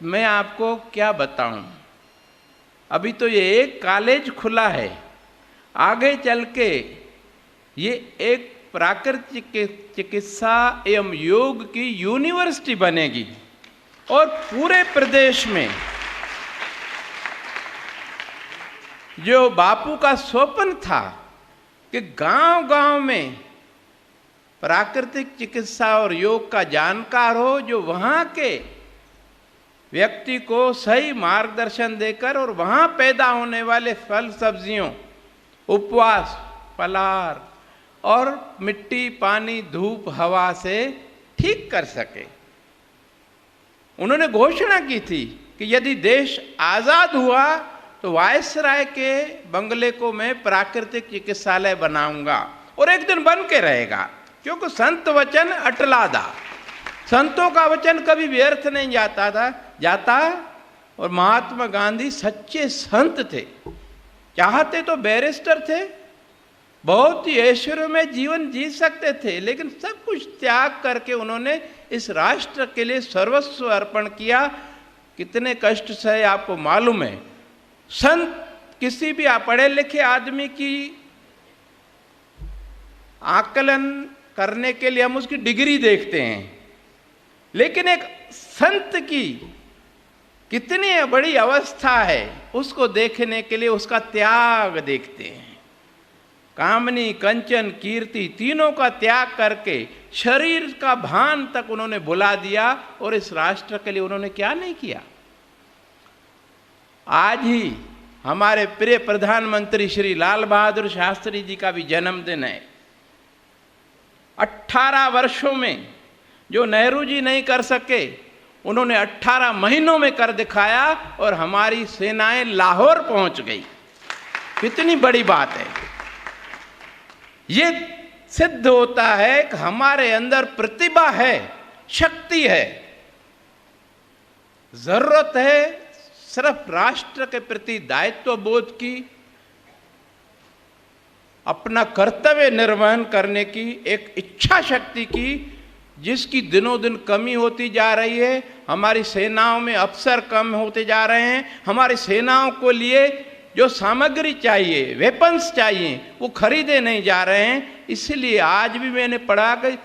मैं आपको क्या बताऊं। अभी तो ये एक कॉलेज खुला है, आगे चल के ये एक प्राकृतिक चिकित्सा एवं योग की यूनिवर्सिटी बनेगी, और पूरे प्रदेश में जो बापू का स्वप्न था कि गांव-गांव में प्राकृतिक चिकित्सा और योग का जानकार हो, जो वहाँ के व्यक्ति को सही मार्गदर्शन देकर और वहाँ पैदा होने वाले फल सब्जियों, उपवास, फलाहार और मिट्टी, पानी, धूप, हवा से ठीक कर सके। उन्होंने घोषणा की थी कि यदि देश आज़ाद हुआ तो वायसराय के बंगले को मैं प्राकृतिक चिकित्सालय बनाऊंगा और एक दिन बन के रहेगा, क्योंकि संत वचन अटलादा, संतों का वचन कभी व्यर्थ नहीं जाता। और महात्मा गांधी सच्चे संत थे, चाहते तो बैरिस्टर थे, बहुत ही ऐश्वर्य में जीवन जी सकते थे, लेकिन सब कुछ त्याग करके उन्होंने इस राष्ट्र के लिए सर्वस्व अर्पण किया। कितने कष्ट सहे आपको मालूम है। संत किसी भी पढ़े लिखे आदमी की आकलन करने के लिए हम उसकी डिग्री देखते हैं, लेकिन एक संत की कितनी बड़ी अवस्था है उसको देखने के लिए उसका त्याग देखते हैं। कामनी, कंचन, कीर्ति तीनों का त्याग करके शरीर का भान तक उन्होंने भुला दिया, और इस राष्ट्र के लिए उन्होंने क्या नहीं किया। आज ही हमारे प्रिय प्रधानमंत्री श्री लाल बहादुर शास्त्री जी का भी जन्मदिन है। 18 वर्षों में जो नेहरू जी नहीं कर सके, उन्होंने 18 महीनों में कर दिखाया, और हमारी सेनाएं लाहौर पहुंच गई। कितनी बड़ी बात है। ये सिद्ध होता है कि हमारे अंदर प्रतिभा है, शक्ति है। जरूरत है सिर्फ राष्ट्र के प्रति दायित्व बोध की, अपना कर्तव्य निर्वहन करने की, एक इच्छा शक्ति की, जिसकी दिनों दिन कमी होती जा रही है। हमारी सेनाओं में अफसर कम होते जा रहे हैं। हमारी सेनाओं को लिए जो सामग्री चाहिए, वेपन्स चाहिए, वो खरीदे नहीं जा रहे हैं। इसलिए आज भी मैंने पढ़ा कि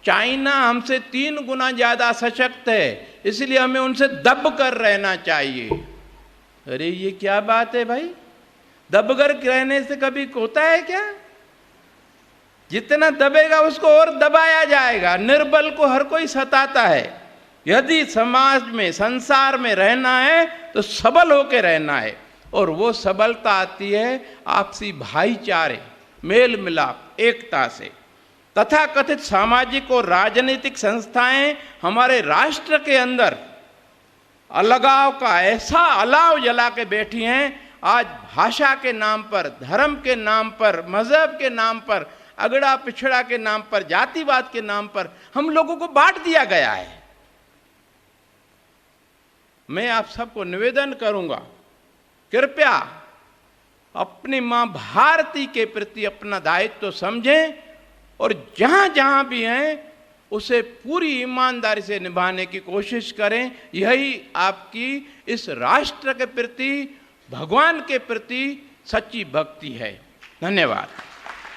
चाइना हमसे 3 गुना ज़्यादा सशक्त है, इसलिए हमें उनसे दब कर रहना चाहिए। अरे ये क्या बात है भाई, दब कर रहने से कभी होता है क्या? जितना दबेगा उसको और दबाया जाएगा। निर्बल को हर कोई सताता है। यदि समाज में, संसार में रहना है तो सबल होकर रहना है, और वो सबलता आती है आपसी भाईचारे, मेल मिलाप, एकता से। तथाकथित सामाजिक और राजनीतिक संस्थाएं हमारे राष्ट्र के अंदर अलगाव का ऐसा अलाव जला के बैठी हैं। आज भाषा के नाम पर, धर्म के नाम पर, मजहब के नाम पर, अगड़ा पिछड़ा के नाम पर, जातिवाद के नाम पर हम लोगों को बांट दिया गया है। मैं आप सबको निवेदन करूंगा, कृपया अपनी मां भारती के प्रति अपना दायित्व समझें, और जहां जहां भी हैं उसे पूरी ईमानदारी से निभाने की कोशिश करें। यही आपकी इस राष्ट्र के प्रति, भगवान के प्रति सच्ची भक्ति है। धन्यवाद।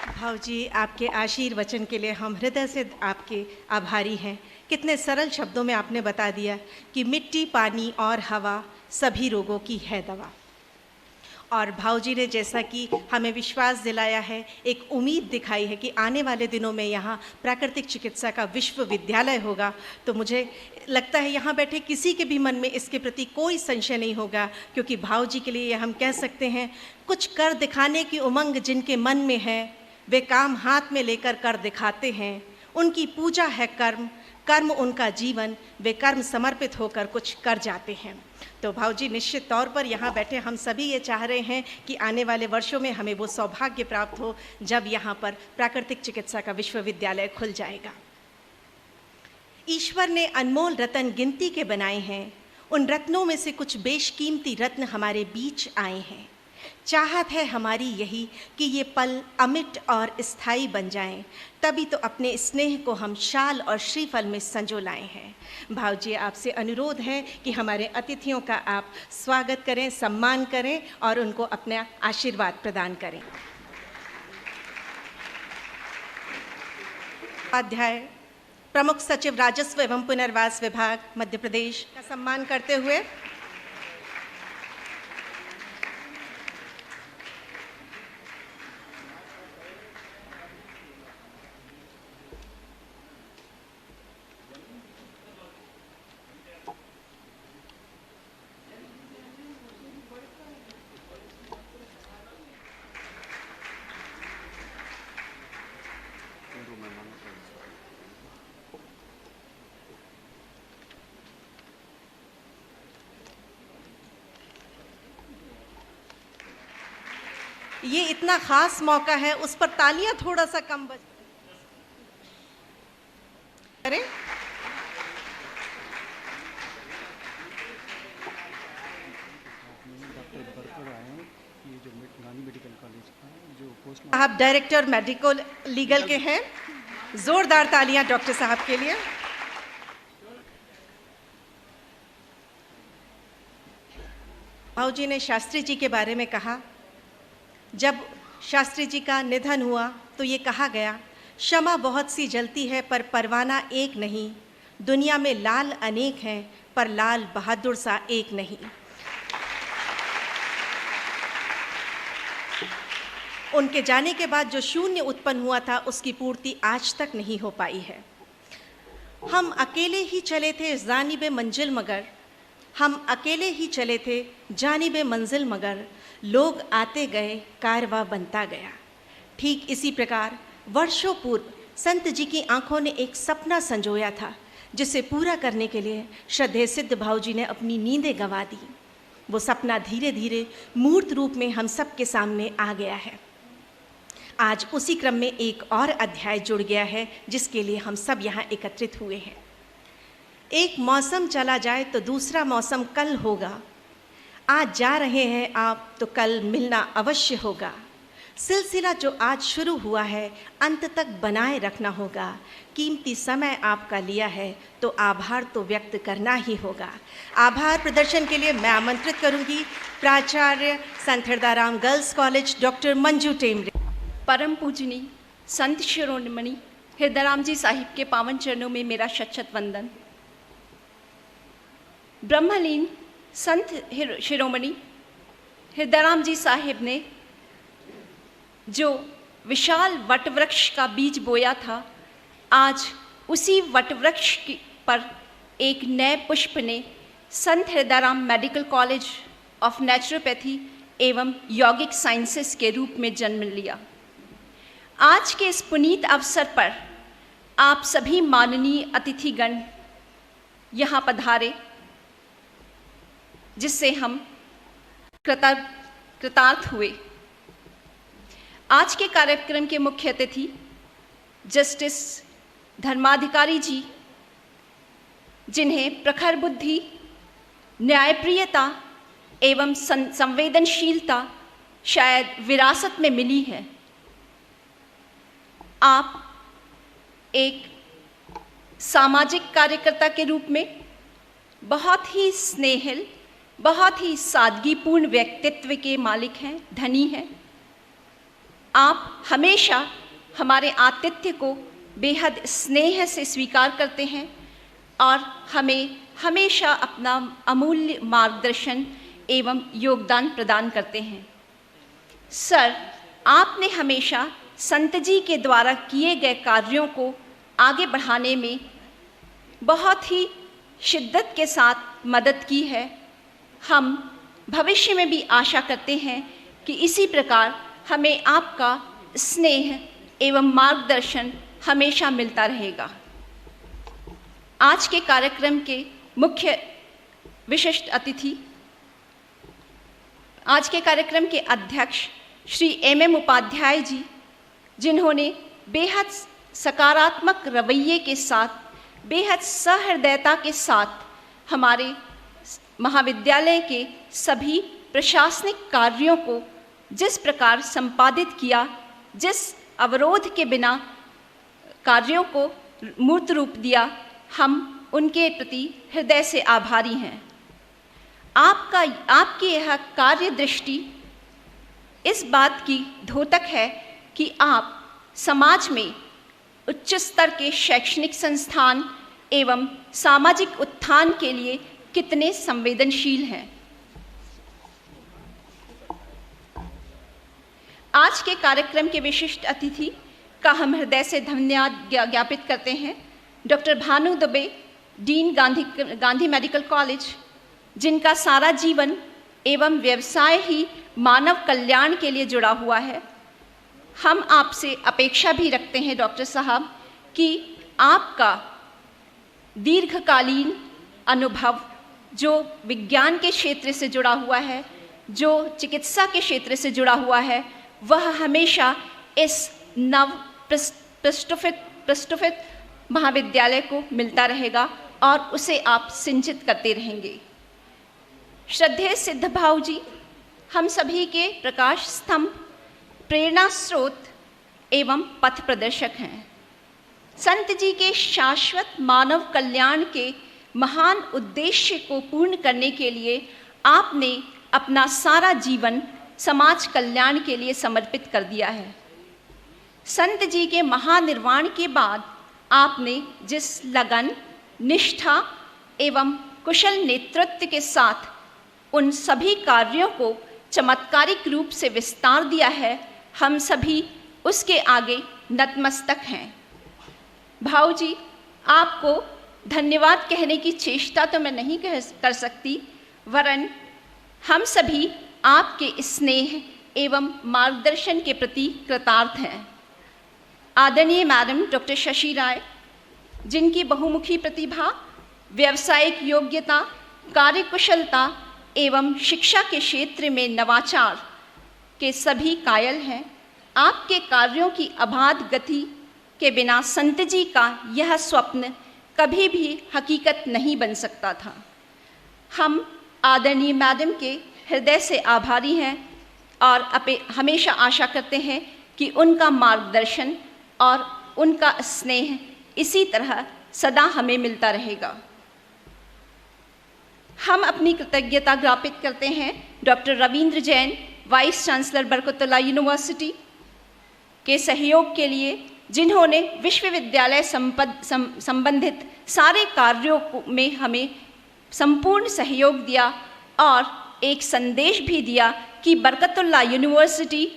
भाऊजी, आपके आशीर्वचन के लिए हम हृदय से आपके आभारी हैं। कितने सरल शब्दों में आपने बता दिया कि मिट्टी, पानी और हवा सभी रोगों की है दवा। और भाऊजी ने जैसा कि हमें विश्वास दिलाया है, एक उम्मीद दिखाई है कि आने वाले दिनों में यहाँ प्राकृतिक चिकित्सा का विश्वविद्यालय होगा, तो मुझे लगता है यहाँ बैठे किसी के भी मन में इसके प्रति कोई संशय नहीं होगा, क्योंकि भाऊजी के लिए हम कह सकते हैं, कुछ कर दिखाने की उमंग जिनके मन में है, वे काम हाथ में लेकर कर दिखाते हैं। उनकी पूजा है कर्म, कर्म उनका जीवन, वे कर्म समर्पित होकर कुछ कर जाते हैं। तो भाऊजी, निश्चित तौर पर यहाँ बैठे हम सभी ये चाह रहे हैं कि आने वाले वर्षों में हमें वो सौभाग्य प्राप्त हो जब यहाँ पर प्राकृतिक चिकित्सा का विश्वविद्यालय खुल जाएगा। ईश्वर ने अनमोल रत्न गिनती के बनाए हैं, उन रत्नों में से कुछ बेशकीमती रत्न हमारे बीच आए हैं। चाहत है हमारी यही कि ये पल अमिट और स्थायी बन जाएं, तभी तो अपने स्नेह को हम शाल और श्रीफल में संजो लाए हैं। भाऊजी, आपसे अनुरोध है कि हमारे अतिथियों का आप स्वागत करें, सम्मान करें और उनको अपना आशीर्वाद प्रदान करें। अध्याय प्रमुख सचिव राजस्व एवं पुनर्वास विभाग मध्य प्रदेश का सम्मान करते हुए ये इतना ख़ास मौका है, उस पर तालियां थोड़ा सा कम बज करें। आप डायरेक्टर मेडिकल लीगल के हैं, जोरदार तालियां डॉक्टर साहब के लिए। भाऊजी ने शास्त्री जी के बारे में कहा, जब शास्त्री जी का निधन हुआ तो ये कहा गया, शमा बहुत सी जलती है पर परवाना एक नहीं, दुनिया में लाल अनेक हैं पर लाल बहादुर सा एक नहीं। उनके जाने के बाद जो शून्य उत्पन्न हुआ था उसकी पूर्ति आज तक नहीं हो पाई है। हम अकेले ही चले थे जानिबे मंजिल मगर, हम अकेले ही चले थे जानिबे मंजिल मगर, लोग आते गए कारवां बनता गया। ठीक इसी प्रकार वर्षों पूर्व संत जी की आंखों ने एक सपना संजोया था, जिसे पूरा करने के लिए श्रद्धेय सिद्ध भाऊजी ने अपनी नींदें गंवा दी। वो सपना धीरे धीरे मूर्त रूप में हम सब के सामने आ गया है। आज उसी क्रम में एक और अध्याय जुड़ गया है, जिसके लिए हम सब यहाँ एकत्रित हुए हैं। एक मौसम चला जाए तो दूसरा मौसम कल होगा। आज जा रहे हैं आप तो कल मिलना अवश्य होगा। सिलसिला जो आज शुरू हुआ है अंत तक बनाए रखना होगा। कीमती समय आपका लिया है तो आभार तो व्यक्त करना ही होगा। आभार प्रदर्शन के लिए मैं आमंत्रित करूंगी प्राचार्य Sant Hirdaram girls college doctor Manju Temre. परम पूजनी संत शिरोमणि हृदयराम जी साहिब के पावन चरणों में मेरा शत शत वंदन। ब्रह्मलीन संत शिरोमणि हृदयराम जी साहिब ने जो विशाल वटवृक्ष का बीज बोया था, आज उसी वटवृक्ष पर एक नए पुष्प ने संत Hirdaram medical college of naturopathy एवं यौगिक साइंसेस के रूप में जन्म लिया। आज के इस पुनीत अवसर पर आप सभी माननीय अतिथिगण यहाँ पधारे, जिससे हम कृतार्थ हुए। आज के कार्यक्रम के मुख्य अतिथि जस्टिस धर्माधिकारी जी, जिन्हें प्रखर बुद्धि, न्यायप्रियता एवं संवेदनशीलता शायद विरासत में मिली है। आप एक सामाजिक कार्यकर्ता के रूप में बहुत ही स्नेहिल, बहुत ही सादगीपूर्ण व्यक्तित्व के मालिक हैं, धनी हैं। आप हमेशा हमारे आतिथ्य को बेहद स्नेह से स्वीकार करते हैं और हमें हमेशा अपना अमूल्य मार्गदर्शन एवं योगदान प्रदान करते हैं। सर, आपने हमेशा संत जी के द्वारा किए गए कार्यों को आगे बढ़ाने में बहुत ही शिद्दत के साथ मदद की है। हम भविष्य में भी आशा करते हैं कि इसी प्रकार हमें आपका स्नेह एवं मार्गदर्शन हमेशा मिलता रहेगा। आज के कार्यक्रम के मुख्य विशिष्ट अतिथि, आज के कार्यक्रम के अध्यक्ष श्री एम उपाध्याय जी, जिन्होंने बेहद सकारात्मक रवैये के साथ, बेहद सहृदयता के साथ हमारे महाविद्यालय के सभी प्रशासनिक कार्यों को जिस प्रकार संपादित किया, जिस अवरोध के बिना कार्यों को मूर्त रूप दिया, हम उनके प्रति हृदय से आभारी हैं। आपकी यह कार्य दृष्टि इस बात की द्योतक है कि आप समाज में उच्च स्तर के शैक्षणिक संस्थान एवं सामाजिक उत्थान के लिए कितने संवेदनशील हैं। आज के कार्यक्रम के विशिष्ट अतिथि का हम हृदय से धन्यवाद ज्ञापित करते हैं doctor Bhanu Dubey, dean Gandhi medical college, जिनका सारा जीवन एवं व्यवसाय ही मानव कल्याण के लिए जुड़ा हुआ है। हम आपसे अपेक्षा भी रखते हैं डॉक्टर साहब कि आपका दीर्घकालीन अनुभव जो विज्ञान के क्षेत्र से जुड़ा हुआ है, जो चिकित्सा के क्षेत्र से जुड़ा हुआ है, वह हमेशा इस नव प्रस्फुटित महाविद्यालय को मिलता रहेगा और उसे आप सिंचित करते रहेंगे। श्रद्धेय सिद्ध भाव जी हम सभी के प्रकाश स्तंभ, प्रेरणा स्रोत एवं पथ प्रदर्शक हैं। संत जी के शाश्वत मानव कल्याण के महान उद्देश्य को पूर्ण करने के लिए आपने अपना सारा जीवन समाज कल्याण के लिए समर्पित कर दिया है। संत जी के महानिर्वाण के बाद आपने जिस लगन, निष्ठा एवं कुशल नेतृत्व के साथ उन सभी कार्यों को चमत्कारिक रूप से विस्तार दिया है, हम सभी उसके आगे नतमस्तक हैं। भाऊ जी, आपको धन्यवाद कहने की चेष्टा तो मैं नहीं कर सकती, वरन हम सभी आपके स्नेह एवं मार्गदर्शन के प्रति कृतार्थ हैं। आदरणीय मैडम डॉक्टर शशि राय, जिनकी बहुमुखी प्रतिभा, व्यावसायिक योग्यता, कार्यकुशलता एवं शिक्षा के क्षेत्र में नवाचार के सभी कायल हैं, आपके कार्यों की अबाध गति के बिना संत जी का यह स्वप्न कभी भी हकीकत नहीं बन सकता था। हम आदरणीय मैडम के हृदय से आभारी हैं और हमेशा आशा करते हैं कि उनका मार्गदर्शन और उनका स्नेह इसी तरह सदा हमें मिलता रहेगा। हम अपनी कृतज्ञता ज्ञापित करते हैं doctor Ravindra Jain, vice chancellor Barkatullah university के सहयोग के लिए, जिन्होंने विश्वविद्यालय संबंधित सारे कार्यों में हमें संपूर्ण सहयोग दिया और एक संदेश भी दिया कि बरकतुल्लाह यूनिवर्सिटी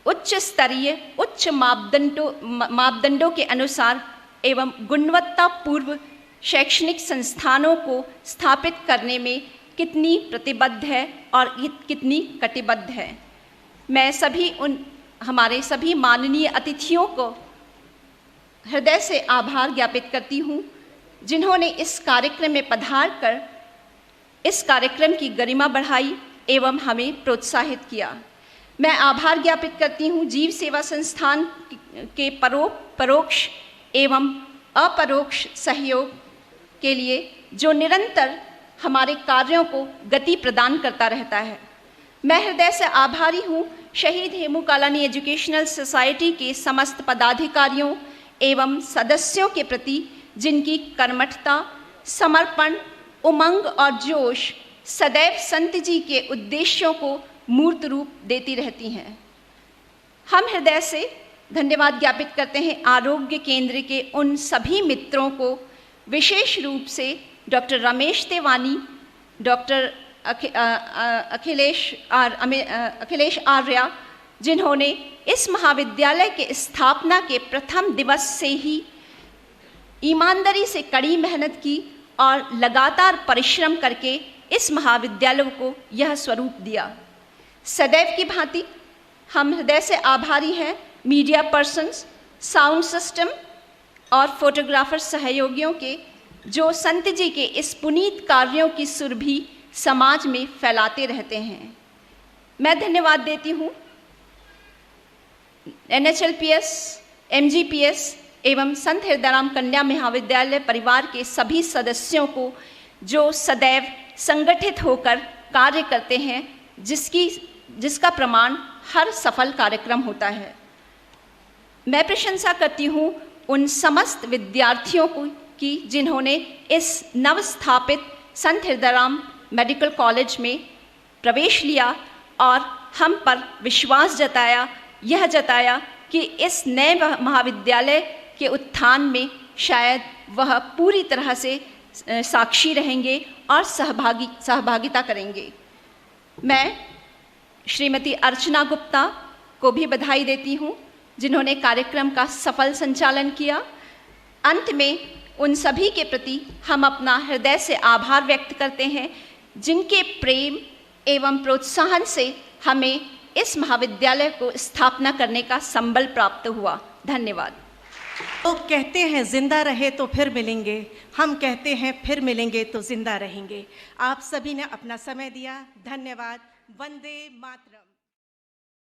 उच्च स्तरीय, उच्च मापदंडों के अनुसार एवं गुणवत्तापूर्ण शैक्षणिक संस्थानों को स्थापित करने में कितनी प्रतिबद्ध है और कितनी कटिबद्ध है। मैं हमारे सभी माननीय अतिथियों को हृदय से आभार ज्ञापित करती हूँ, जिन्होंने इस कार्यक्रम में पधार कर इस कार्यक्रम की गरिमा बढ़ाई एवं हमें प्रोत्साहित किया। मैं आभार ज्ञापित करती हूँ जीव सेवा संस्थान के परोक्ष एवं अपरोक्ष सहयोग के लिए, जो निरंतर हमारे कार्यों को गति प्रदान करता रहता है। मैं हृदय से आभारी हूँ शहीद हेमू कालानी एजुकेशनल सोसाइटी के समस्त पदाधिकारियों एवं सदस्यों के प्रति, जिनकी कर्मठता, समर्पण, उमंग और जोश सदैव संत जी के उद्देश्यों को मूर्त रूप देती रहती हैं। हम हृदय से धन्यवाद ज्ञापित करते हैं आरोग्य केंद्र के उन सभी मित्रों को, विशेष रूप से डॉक्टर रमेश तेवानी, डॉक्टर अखिलेश आर्या, जिन्होंने इस महाविद्यालय के स्थापना के प्रथम दिवस से ही ईमानदारी से कड़ी मेहनत की और लगातार परिश्रम करके इस महाविद्यालय को यह स्वरूप दिया। सदैव की भांति हम हृदय से आभारी हैं मीडिया पर्सन्स, साउंड सिस्टम और फोटोग्राफर सहयोगियों के, जो संत जी के इस पुनीत कार्यों की सुरभि समाज में फैलाते रहते हैं। मैं धन्यवाद देती हूँ NHLPS, MGPS एवं संत हृदयराम कन्या महाविद्यालय परिवार के सभी सदस्यों को, जो सदैव संगठित होकर कार्य करते हैं, जिसका प्रमाण हर सफल कार्यक्रम होता है। मैं प्रशंसा करती हूँ उन समस्त विद्यार्थियों की, जिन्होंने इस नवस्थापित संत हृदयराम मेडिकल कॉलेज में प्रवेश लिया और हम पर विश्वास जताया कि इस नए महाविद्यालय के उत्थान में शायद वह पूरी तरह से साक्षी रहेंगे और सहभागिता करेंगे। मैं श्रीमती अर्चना गुप्ता को भी बधाई देती हूँ, जिन्होंने कार्यक्रम का सफल संचालन किया। अंत में उन सभी के प्रति हम अपना हृदय से आभार व्यक्त करते हैं, जिनके प्रेम एवं प्रोत्साहन से हमें इस महाविद्यालय को स्थापना करने का संबल प्राप्त हुआ। धन्यवाद। तो कहते हैं जिंदा रहे तो फिर मिलेंगे, हम कहते हैं फिर मिलेंगे तो जिंदा रहेंगे। आप सभी ने अपना समय दिया, धन्यवाद। वंदे मातरम।